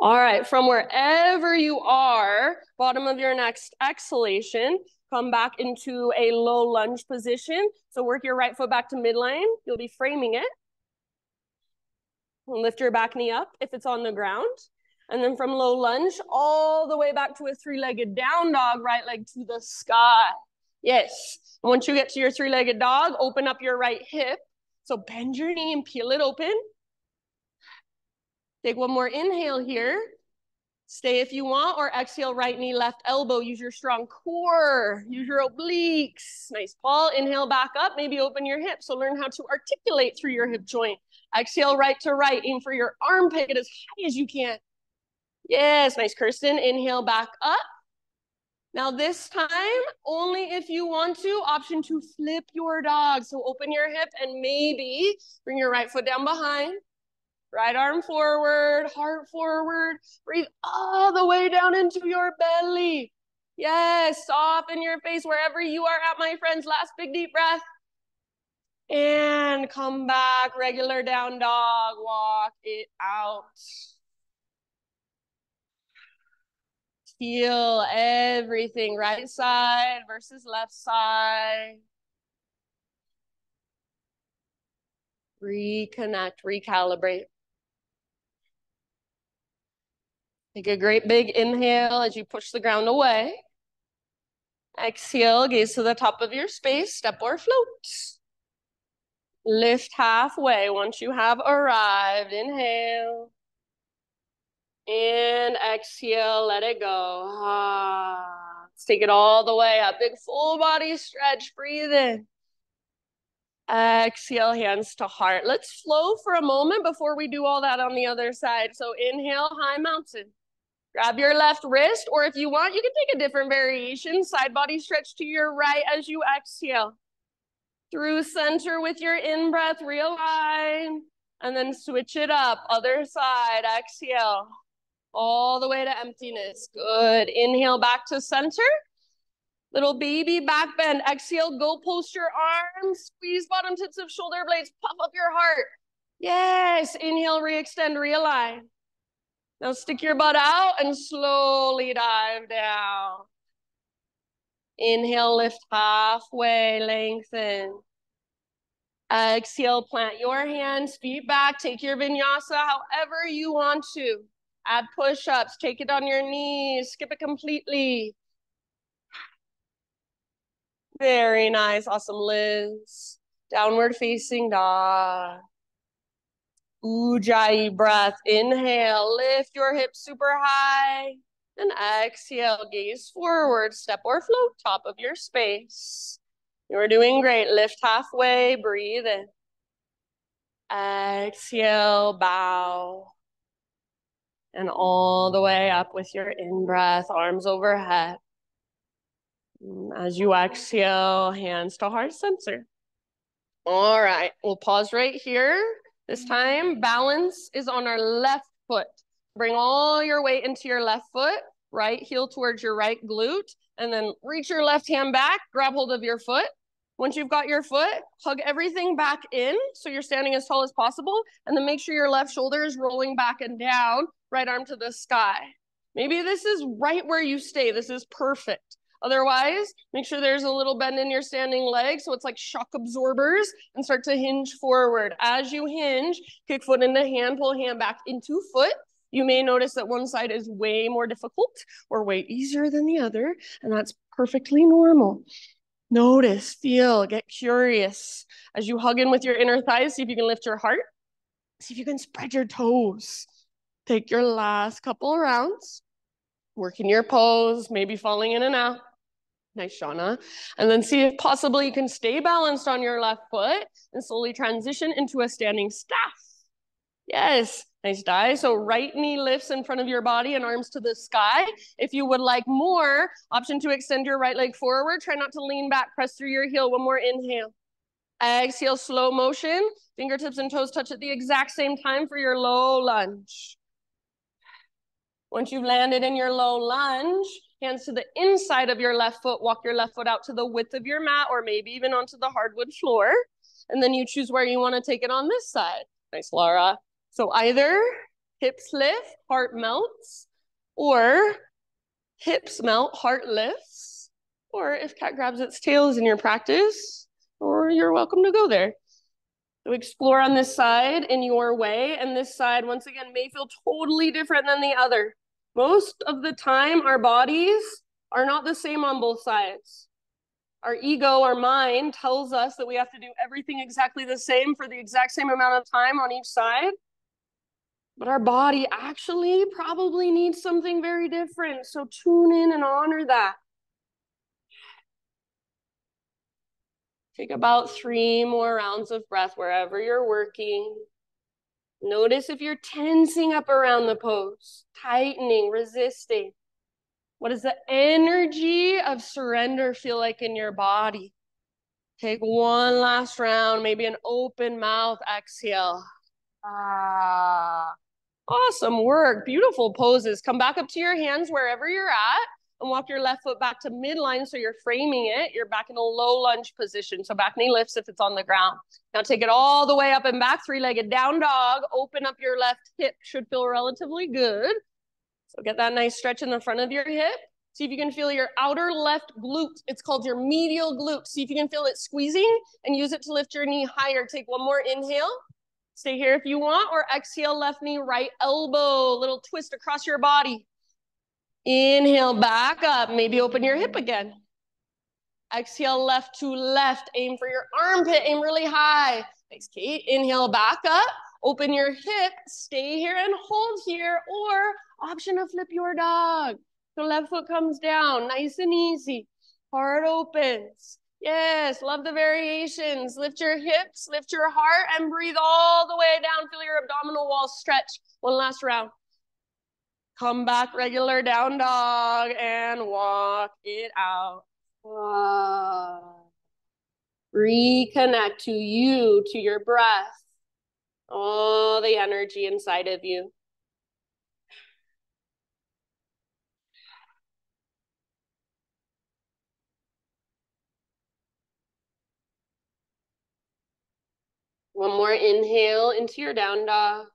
All right, from wherever you are, bottom of your next exhalation, come back into a low lunge position. So work your right foot back to midline. You'll be framing it. Lift your back knee up if it's on the ground. And then from low lunge, all the way back to a three-legged down dog, right leg to the sky. Yes. Once you get to your three-legged dog, open up your right hip. So bend your knee and peel it open. Take one more inhale here. Stay if you want, or exhale, right knee, left elbow. Use your strong core. Use your obliques. Nice, Paul. Inhale back up. Maybe open your hips. So learn how to articulate through your hip joint. Exhale right to right. Aim for your armpit as high as you can. Yes, nice, Kirsten. Inhale back up. Now this time, only if you want to, option to flip your dog. So open your hip and maybe bring your right foot down behind. Right arm forward, heart forward. Breathe all the way down into your belly. Yes, soften your face wherever you are at, my friends. Last big deep breath. And come back, regular down dog. Walk it out. Feel everything, right side versus left side. Reconnect, recalibrate. Take a great big inhale as you push the ground away. Exhale, gaze to the top of your space, step or float. Lift halfway once you have arrived. Inhale. And exhale, let it go. Let's take it all the way up. Big full body stretch, breathe in. Exhale, hands to heart. Let's flow for a moment before we do all that on the other side. So inhale, high mountain. Grab your left wrist, or if you want, you can take a different variation. Side body stretch to your right as you exhale. Through center with your in-breath, realign. And then switch it up. Other side, exhale. All the way to emptiness. Good. Inhale back to center. Little baby back bend. Exhale, go post your arms. Squeeze bottom tips of shoulder blades. Puff up your heart. Yes. Inhale, re-extend, realign. Now stick your butt out and slowly dive down. Inhale, lift halfway, lengthen. Exhale, plant your hands, feet back. Take your vinyasa however you want to. Add push-ups, take it on your knees, skip it completely. Very nice, awesome, Liz. Downward facing dog. Ujjayi breath. Inhale, lift your hips super high. And exhale, gaze forward, step or float, top of your space. You're doing great. Lift halfway, breathe in. Exhale, bow. And all the way up with your in-breath, arms overhead. As you exhale, hands to heart center. All right, we'll pause right here. This time, balance is on our left foot. Bring all your weight into your left foot, right heel towards your right glute, and then reach your left hand back, grab hold of your foot. Once you've got your foot, hug everything back in so you're standing as tall as possible, and then make sure your left shoulder is rolling back and down, right arm to the sky. Maybe this is right where you stay. This is perfect. Otherwise, make sure there's a little bend in your standing leg so it's like shock absorbers, and start to hinge forward. As you hinge, kick foot into hand, pull hand back into foot. You may notice that one side is way more difficult or way easier than the other, and that's perfectly normal. Notice, feel, get curious. As you hug in with your inner thighs, see if you can lift your heart. See if you can spread your toes. Take your last couple rounds, working your pose, maybe falling in and out. Nice, Shauna. And then see if possibly you can stay balanced on your left foot and slowly transition into a standing staff. Yes, nice dive. So right knee lifts in front of your body and arms to the sky. If you would like more, option to extend your right leg forward. Try not to lean back, press through your heel. One more inhale. Exhale, slow motion. Fingertips and toes touch at the exact same time for your low lunge. Once you've landed in your low lunge, hands to the inside of your left foot, walk your left foot out to the width of your mat or maybe even onto the hardwood floor. And then you choose where you want to take it on this side. Nice, Laura. So either hips lift, heart melts, or hips melt, heart lifts, or if cat grabs its tail is in your practice, or you're welcome to go there. So explore on this side in your way, and this side, once again, may feel totally different than the other. Most of the time, our bodies are not the same on both sides. Our ego, our mind, tells us that we have to do everything exactly the same for the exact same amount of time on each side. But our body actually probably needs something very different. So tune in and honor that. Take about 3 more rounds of breath wherever you're working. Notice if you're tensing up around the pose, tightening, resisting. What does the energy of surrender feel like in your body? Take one last round, maybe an open mouth exhale. Ah. Awesome work. Beautiful poses. Come back up to your hands wherever you're at and walk your left foot back to midline so you're framing it. You're back in a low lunge position. So back knee lifts if it's on the ground. Now take it all the way up and back, three-legged down dog. Open up your left hip. Should feel relatively good. So get that nice stretch in the front of your hip. See if you can feel your outer left glute. It's called your medial glute. See if you can feel it squeezing and use it to lift your knee higher. Take one more inhale. Stay here if you want, or exhale, left knee, right elbow, little twist across your body. Inhale, back up, maybe open your hip again. Exhale, left to left, aim for your armpit, aim really high. Thanks, Kate. Inhale, back up, open your hip, stay here and hold here, or option to flip your dog. So left foot comes down, nice and easy. Heart opens. Yes, love the variations. Lift your hips, lift your heart, and breathe all the way down. Feel your abdominal wall stretch. One last round. Come back, regular down dog, and walk it out. Reconnect to you, to your breath. All the energy inside of you. One more inhale into your down dog.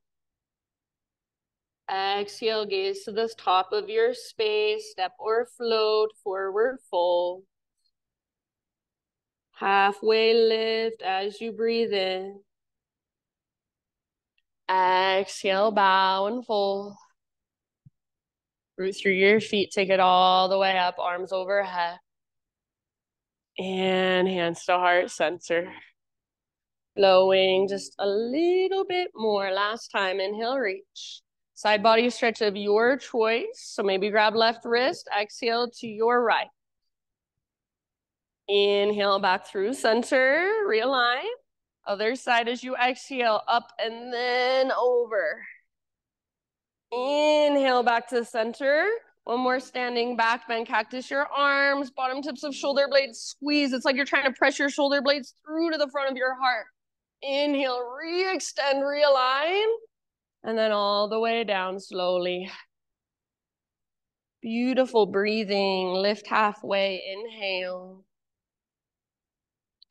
Exhale, gaze to the top of your space, step or float, forward fold. Halfway lift as you breathe in. Exhale, bow and fold. Root through your feet, take it all the way up, arms overhead. And hands to heart center. Flowing just a little bit more. Last time, inhale, reach. Side body stretch of your choice. So maybe grab left wrist, exhale to your right. Inhale back through center, realign. Other side as you exhale, up and then over. Inhale back to center. One more standing back, bend cactus your arms, bottom tips of shoulder blades squeeze. It's like you're trying to press your shoulder blades through to the front of your heart. Inhale, re-extend, realign, and then all the way down slowly. Beautiful breathing, lift halfway, inhale.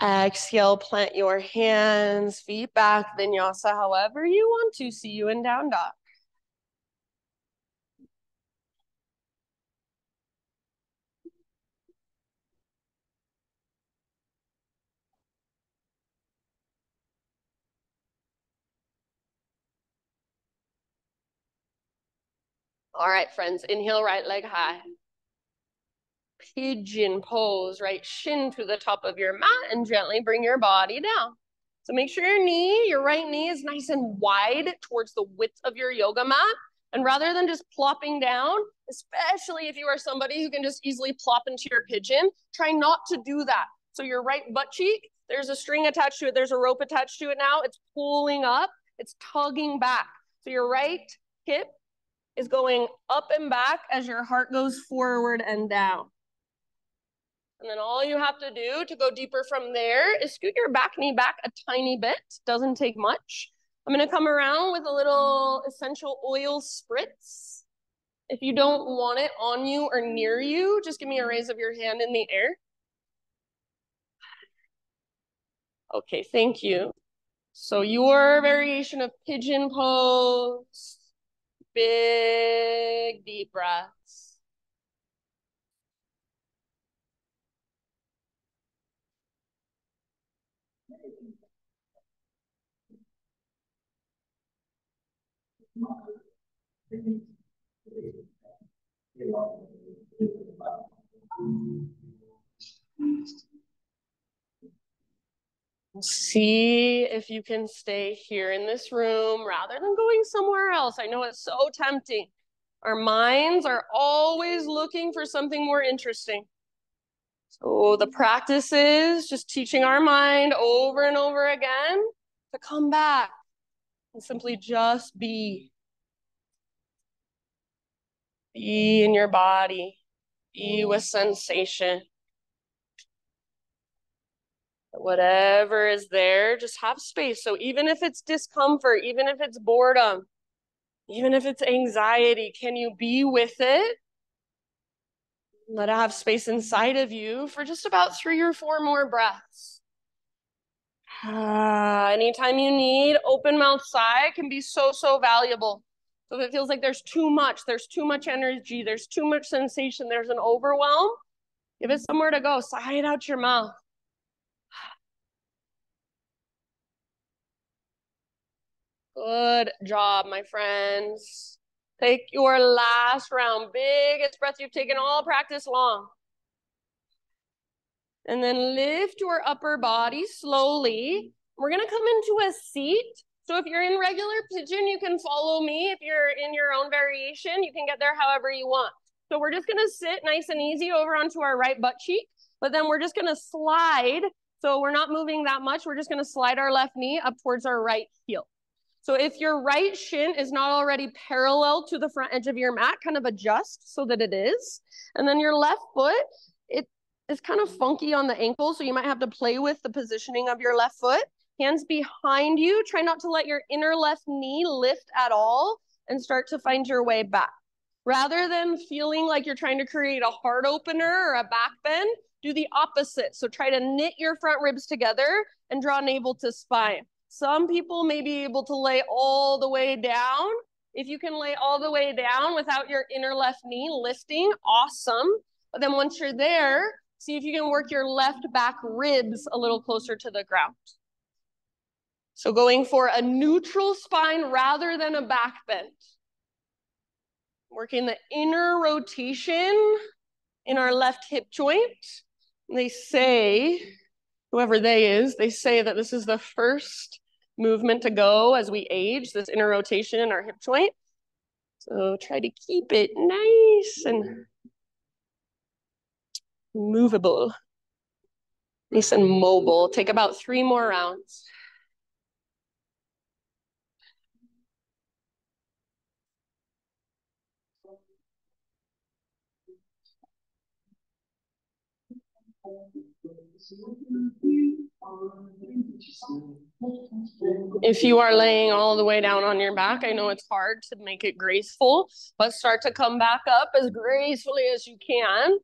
Exhale, plant your hands, feet back, vinyasa, however you want to. See you in down dog. All right, friends, inhale, right leg high. Pigeon pose, right shin to the top of your mat, and gently bring your body down. So make sure your right knee is nice and wide towards the width of your yoga mat. And rather than just plopping down, especially if you are somebody who can just easily plop into your pigeon, try not to do that. So your right butt cheek, there's a string attached to it. There's a rope attached to it now. It's pulling up. It's tugging back. So your right hip is going up and back as your heart goes forward and down. And then all you have to do to go deeper from there is scoot your back knee back a tiny bit. Doesn't take much. I'm going to come around with a little essential oil spritz. If you don't want it on you or near you, just give me a raise of your hand in the air. Okay, thank you. So your variation of pigeon pose, big deep breaths. See if you can stay here in this room rather than going somewhere else. I know it's so tempting. Our minds are always looking for something more interesting. So the practice is just teaching our mind over and over again to come back and simply just be. Be in your body. Be with sensation. Whatever is there, just have space. So even if it's discomfort, even if it's boredom, even if it's anxiety, can you be with it? Let it have space inside of you for just about 3 or 4 more breaths. Anytime you need, open mouth sigh can be so, so valuable. So if it feels like there's too much energy, there's too much sensation, there's an overwhelm, give it somewhere to go. Sigh it out your mouth. Good job, my friends. Take your last round. Biggest breath you've taken all practice long. And then lift your upper body slowly. We're going to come into a seat. So if you're in regular pigeon, you can follow me. If you're in your own variation, you can get there however you want. So we're just going to sit nice and easy over onto our right butt cheek, but then we're just going to slide. So we're not moving that much. We're just going to slide our left knee up towards our right heel. So if your right shin is not already parallel to the front edge of your mat, kind of adjust so that it is. And then your left foot, it is kind of funky on the ankle, so you might have to play with the positioning of your left foot. Hands behind you. Try not to let your inner left knee lift at all and start to find your way back. Rather than feeling like you're trying to create a heart opener or a back bend, do the opposite. So try to knit your front ribs together and draw navel to spine. Some people may be able to lay all the way down. If you can lay all the way down without your inner left knee lifting, awesome. But then once you're there, see if you can work your left back ribs a little closer to the ground. So going for a neutral spine rather than a back bend. Working the inner rotation in our left hip joint. They say, whoever they is, they say that this is the first movement to go as we age, this inner rotation in our hip joint. So try to keep it nice and movable, nice and mobile. Take about 3 more rounds. If you are laying all the way down on your back, I know it's hard to make it graceful, but start to come back up as gracefully as you can.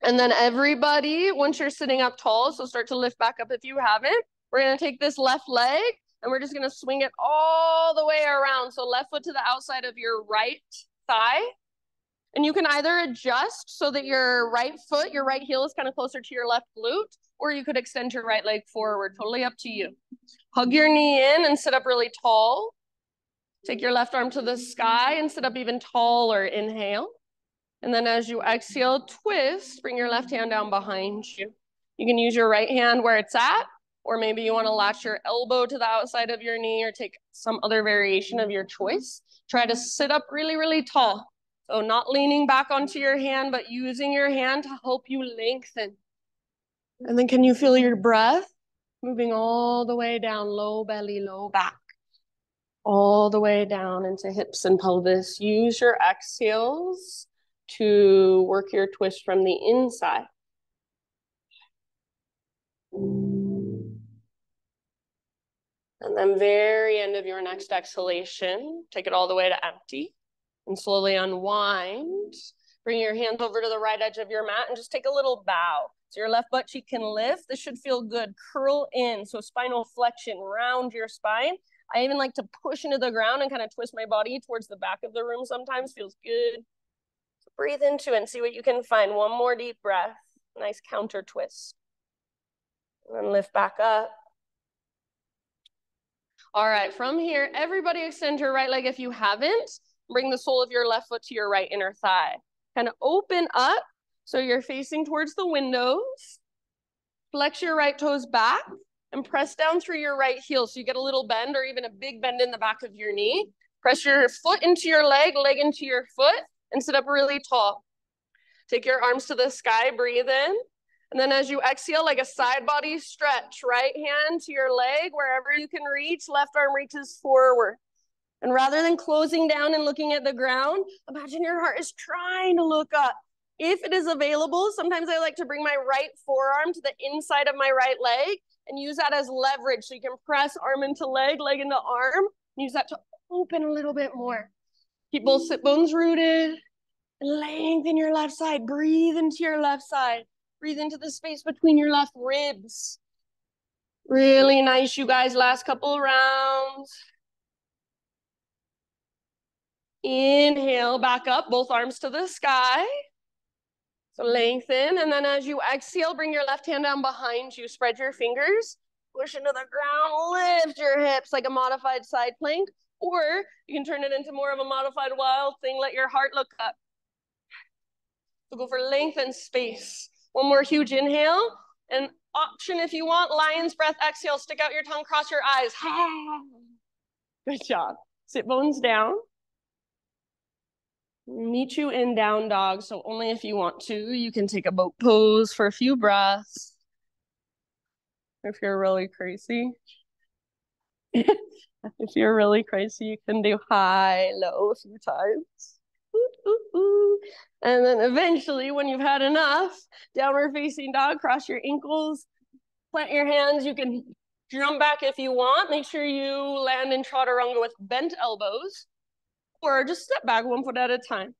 And then everybody, once you're sitting up tall, so start to lift back up if you haven't, we're going to take this left leg and we're just going to swing it all the way around. So left foot to the outside of your right thigh. And you can either adjust so that your right foot, your right heel is kind of closer to your left glute, or you could extend your right leg forward, totally up to you. Hug your knee in and sit up really tall. Take your left arm to the sky and sit up even taller. Inhale. And then as you exhale, twist, bring your left hand down behind you. You can use your right hand where it's at, or maybe you want to latch your elbow to the outside of your knee or take some other variation of your choice. Try to sit up really, really tall. So not leaning back onto your hand, but using your hand to help you lengthen. And then can you feel your breath moving all the way down, low belly, low back, all the way down into hips and pelvis. Use your exhales to work your twist from the inside. And then very end of your next exhalation, take it all the way to empty and slowly unwind. Bring your hands over to the right edge of your mat and just take a little bow. So your left butt cheek can lift. This should feel good. Curl in. So spinal flexion, round your spine. I even like to push into the ground and kind of twist my body towards the back of the room sometimes. Feels good. So breathe into it and see what you can find. One more deep breath. Nice counter twist. And then lift back up. All right, from here, everybody extend your right leg if you haven't. Bring the sole of your left foot to your right inner thigh. Kind of open up so you're facing towards the windows. Flex your right toes back and press down through your right heel so you get a little bend or even a big bend in the back of your knee. Press your foot into your leg into your foot, and sit up really tall. Take your arms to the sky, breathe in. And then as you exhale, like a side body stretch, right hand to your leg, wherever you can reach, left arm reaches forward. And rather than closing down and looking at the ground, imagine your heart is trying to look up. If it is available, sometimes I like to bring my right forearm to the inside of my right leg and use that as leverage. So you can press arm into leg, leg into arm, and use that to open a little bit more. Keep both sit bones rooted and lengthen your left side. Breathe into your left side. Breathe into the space between your left ribs. Really nice, you guys. Last couple rounds. Inhale, back up, both arms to the sky. So lengthen, and then as you exhale, bring your left hand down behind you. Spread your fingers, push into the ground, lift your hips like a modified side plank, or you can turn it into more of a modified wild thing. Let your heart look up. So go for length and space. One more huge inhale. And option if you want, lion's breath, exhale, stick out your tongue, cross your eyes. Good job. Sit bones down. Meet you in down dog. So only if you want to, you can take a boat pose for a few breaths. If you're really crazy. If you're really crazy, you can do high, low a few times. And then eventually, when you've had enough, downward facing dog, cross your ankles, plant your hands. You can jump back if you want. Make sure you land in chaturanga with bent elbows, or just step back one foot at a time.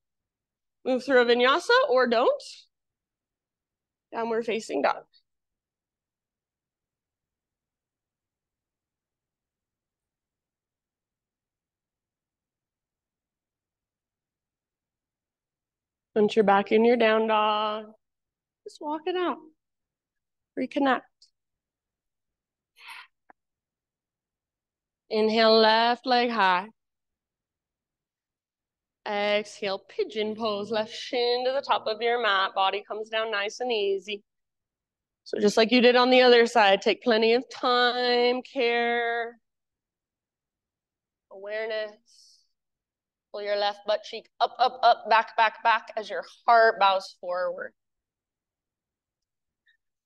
Move through a vinyasa or don't. Downward facing dog. Once you're back in your down dog, just walk it out. Reconnect. Inhale, left leg high. Exhale, pigeon pose, left shin to the top of your mat. Body comes down nice and easy. So just like you did on the other side, take plenty of time, care, awareness. Pull your left butt cheek up, up, up, back, back, back as your heart bows forward.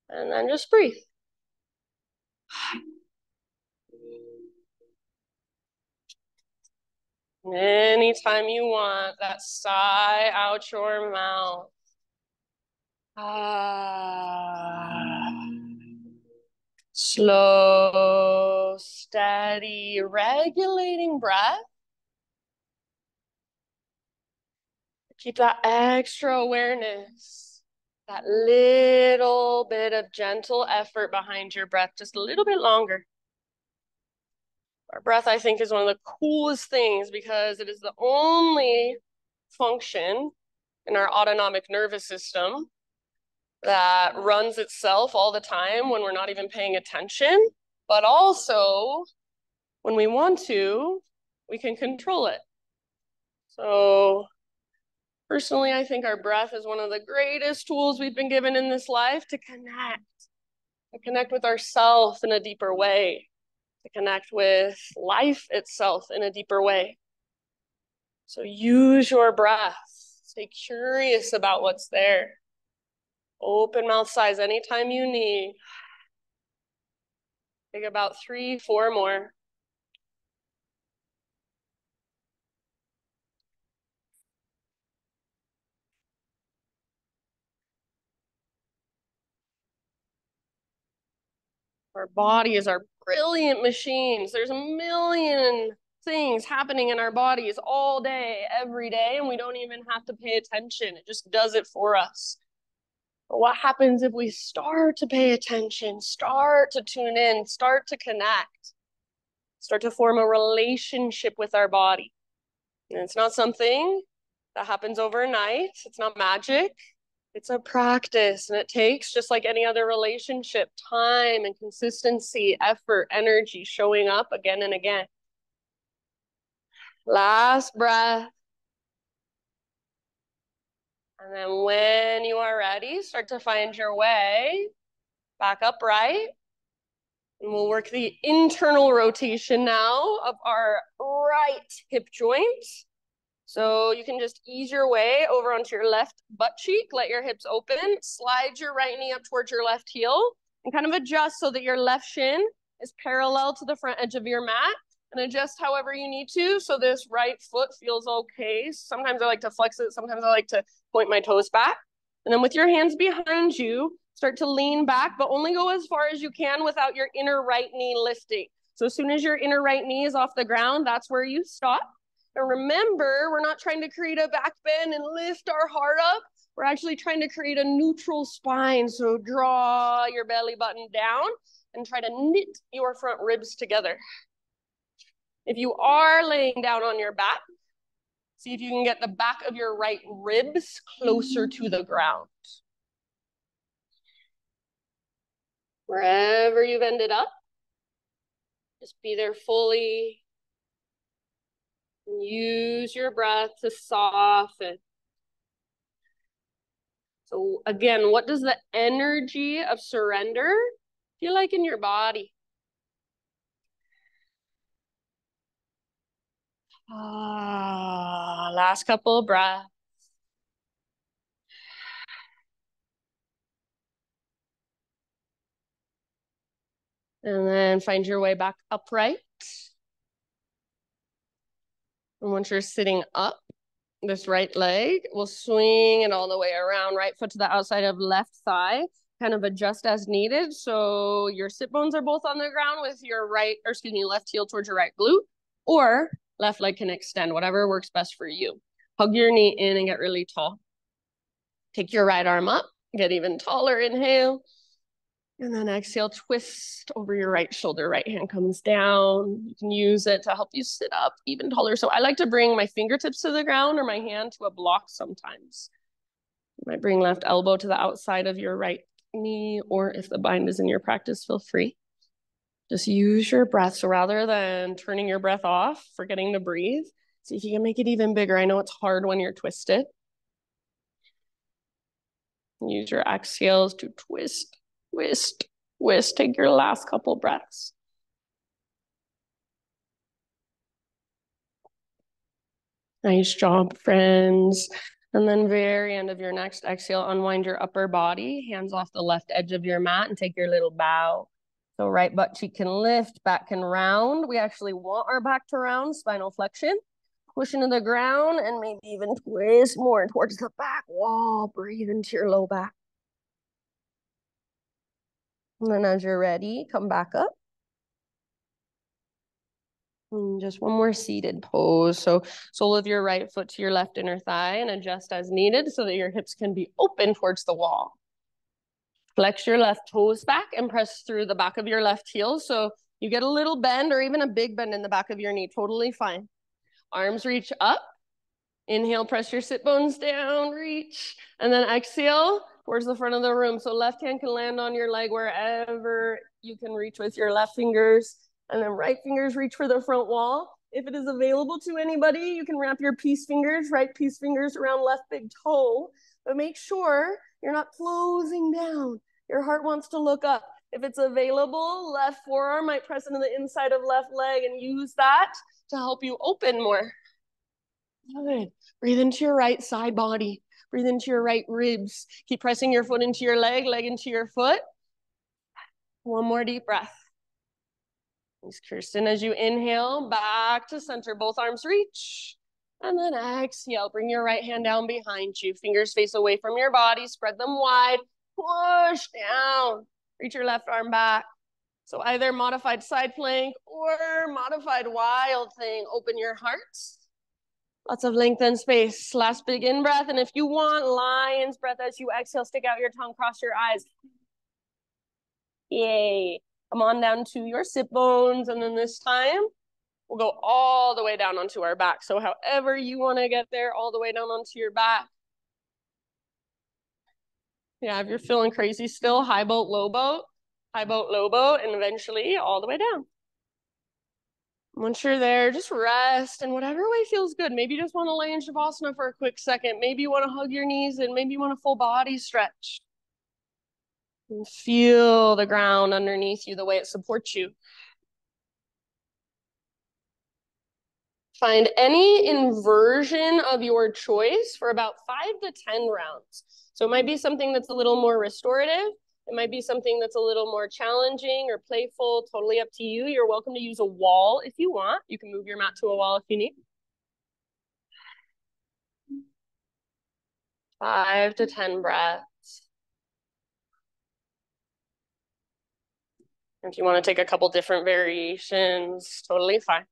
And then just breathe. Anytime you want, that sigh out your mouth. Slow, steady, regulating breath. Keep that extra awareness, that little bit of gentle effort behind your breath, just a little bit longer. Our breath, I think, is one of the coolest things because it is the only function in our autonomic nervous system that runs itself all the time when we're not even paying attention, but also when we want to, we can control it. So personally, I think our breath is one of the greatest tools we've been given in this life to connect with ourselves in a deeper way, to connect with life itself in a deeper way. So use your breath. Stay curious about what's there. Open mouth size anytime you need. Take about 3, 4 more. Our bodies are brilliant machines. There's a million things happening in our bodies all day, every day, and we don't even have to pay attention. It just does it for us. But what happens if we start to pay attention, start to tune in, start to connect, start to form a relationship with our body? And it's not something that happens overnight. It's not magic. It's a practice, and it takes, just like any other relationship, time and consistency, effort, energy, showing up again and again. Last breath. And then when you are ready, start to find your way back upright. And we'll work the internal rotation now of our right hip joint. So you can just ease your way over onto your left butt cheek, let your hips open, slide your right knee up towards your left heel, and kind of adjust so that your left shin is parallel to the front edge of your mat, and adjust however you need to so this right foot feels okay. Sometimes I like to flex it, sometimes I like to point my toes back. And then with your hands behind you, start to lean back, but only go as far as you can without your inner right knee lifting. So as soon as your inner right knee is off the ground, that's where you stop. And remember, we're not trying to create a back bend and lift our heart up. We're actually trying to create a neutral spine. So draw your belly button down and try to knit your front ribs together. If you are laying down on your back, see if you can get the back of your right ribs closer to the ground. Wherever you've ended up, just be there fully. Use your breath to soften. So again, what does the energy of surrender feel like in your body? Last couple of breaths. And then find your way back upright. And once you're sitting up, this right leg will swing it all the way around, right foot to the outside of left thigh, kind of adjust as needed. So your sit bones are both on the ground with your left heel towards your right glute, or left leg can extend, whatever works best for you. Hug your knee in and get really tall. Take your right arm up, get even taller, inhale. And then exhale, twist over your right shoulder, right hand comes down. You can use it to help you sit up even taller. So I like to bring my fingertips to the ground or my hand to a block sometimes. You might bring left elbow to the outside of your right knee, or if the bind is in your practice, feel free. Just use your breath. So rather than turning your breath off, forgetting to breathe, see if you can make it even bigger. I know it's hard when you're twisted. Use your exhales to twist, twist, twist. Take your last couple breaths. Nice job, friends. And then very end of your next exhale, unwind your upper body, hands off the left edge of your mat, and take your little bow. So right butt cheek can lift, back can round. We actually want our back to round, spinal flexion. Push into the ground and maybe even twist more towards the back wall. Breathe into your low back. And then as you're ready, come back up. And just one more seated pose. So sole of your right foot to your left inner thigh and adjust as needed so that your hips can be open towards the wall. Flex your left toes back and press through the back of your left heel. So you get a little bend or even a big bend in the back of your knee. Totally fine. Arms reach up. Inhale, press your sit bones down, reach. And then exhale towards the front of the room. So left hand can land on your leg wherever you can reach with your left fingers. And then right fingers reach for the front wall. If it is available to anybody, you can wrap your peace fingers, right peace fingers around left big toe. But make sure you're not closing down. Your heart wants to look up. If it's available, left forearm might press into the inside of left leg and use that to help you open more. Good. Breathe into your right side body. Breathe into your right ribs. Keep pressing your foot into your leg, leg into your foot. One more deep breath. Thanks, Kirsten. As you inhale, back to center, both arms reach. And then exhale, bring your right hand down behind you. Fingers face away from your body, spread them wide, push down. Reach your left arm back. So either modified side plank or modified wild thing. Open your heart. Lots of length and space. Last big in-breath. And if you want, lion's breath as you exhale, stick out your tongue, cross your eyes. Yay. Come on down to your sit bones. And then this time, we'll go all the way down onto our back. So however you want to get there, all the way down onto your back. Yeah, if you're feeling crazy still, high boat, low boat, high boat, low boat, and eventually all the way down. Once you're there, just rest in whatever way feels good. Maybe you just want to lay in Shavasana for a quick second. Maybe you want to hug your knees and maybe you want a full body stretch. And feel the ground underneath you, the way it supports you. Find any inversion of your choice for about 5 to 10 rounds. So it might be something that's a little more restorative. It might be something that's a little more challenging or playful, totally up to you. You're welcome to use a wall if you want. You can move your mat to a wall if you need. 5 to 10 breaths. If you want to take a couple different variations, totally fine.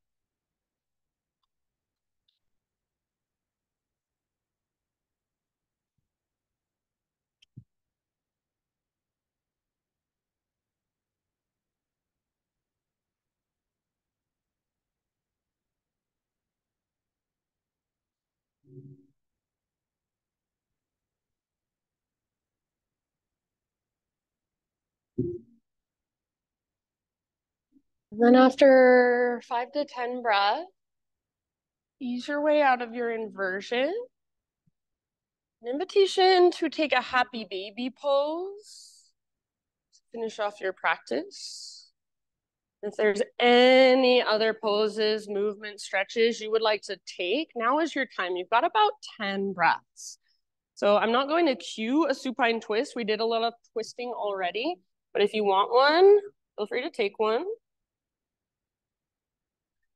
And then after 5 to 10 breaths, ease your way out of your inversion. An invitation to take a happy baby pose to finish off your practice. If there's any other poses, movements, stretches you would like to take, now is your time. You've got about 10 breaths. So I'm not going to cue a supine twist. We did a lot of twisting already, but if you want one, feel free to take one.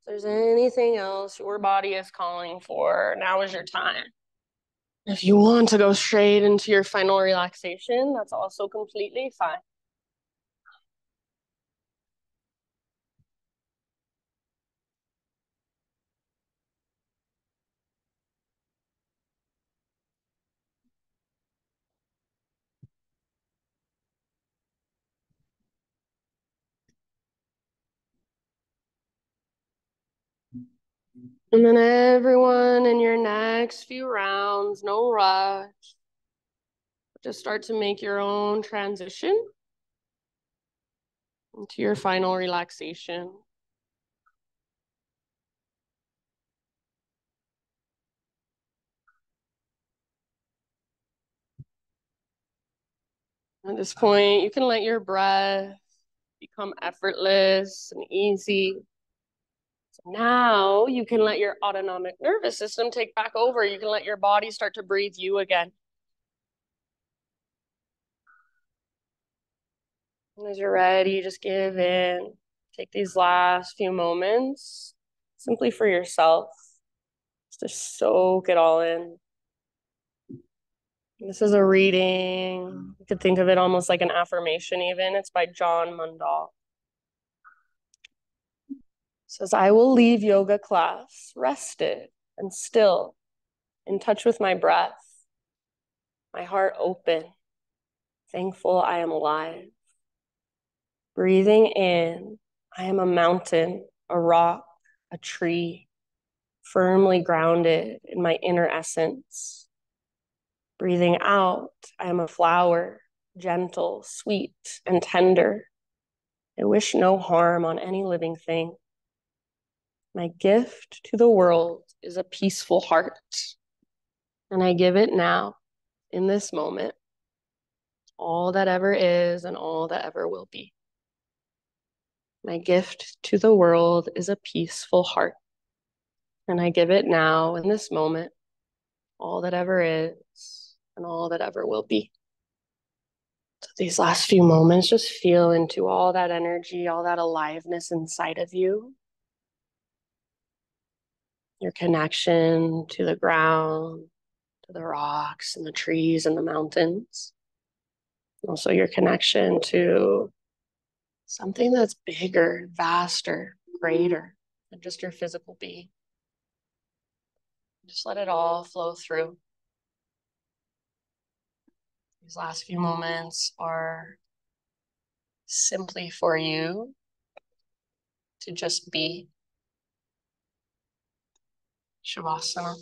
If there's anything else your body is calling for, now is your time. If you want to go straight into your final relaxation, that's also completely fine. And then everyone in your next few rounds, no rush. Just start to make your own transition into your final relaxation. At this point, you can let your breath become effortless and easy. So now you can let your autonomic nervous system take back over. You can let your body start to breathe you again. And as you're ready, just give in. Take these last few moments simply for yourself, just to soak it all in. This is a reading. You could think of it almost like an affirmation even. It's by John Mundell. It says, I will leave yoga class rested and still, in touch with my breath, my heart open, thankful I am alive. Breathing in, I am a mountain, a rock, a tree, firmly grounded in my inner essence. Breathing out, I am a flower, gentle, sweet, and tender. I wish no harm on any living thing. My gift to the world is a peaceful heart, and I give it now, in this moment, all that ever is and all that ever will be. My gift to the world is a peaceful heart, And I give it now in this moment, all that ever is and all that ever will be. So these last few moments, just feel into all that energy, all that aliveness inside of you, your connection to the ground, to the rocks and the trees and the mountains. Also, your connection to something that's bigger, vaster, greater than just your physical being. Just let it all flow through. These last few moments are simply for you to just be. Shavasana.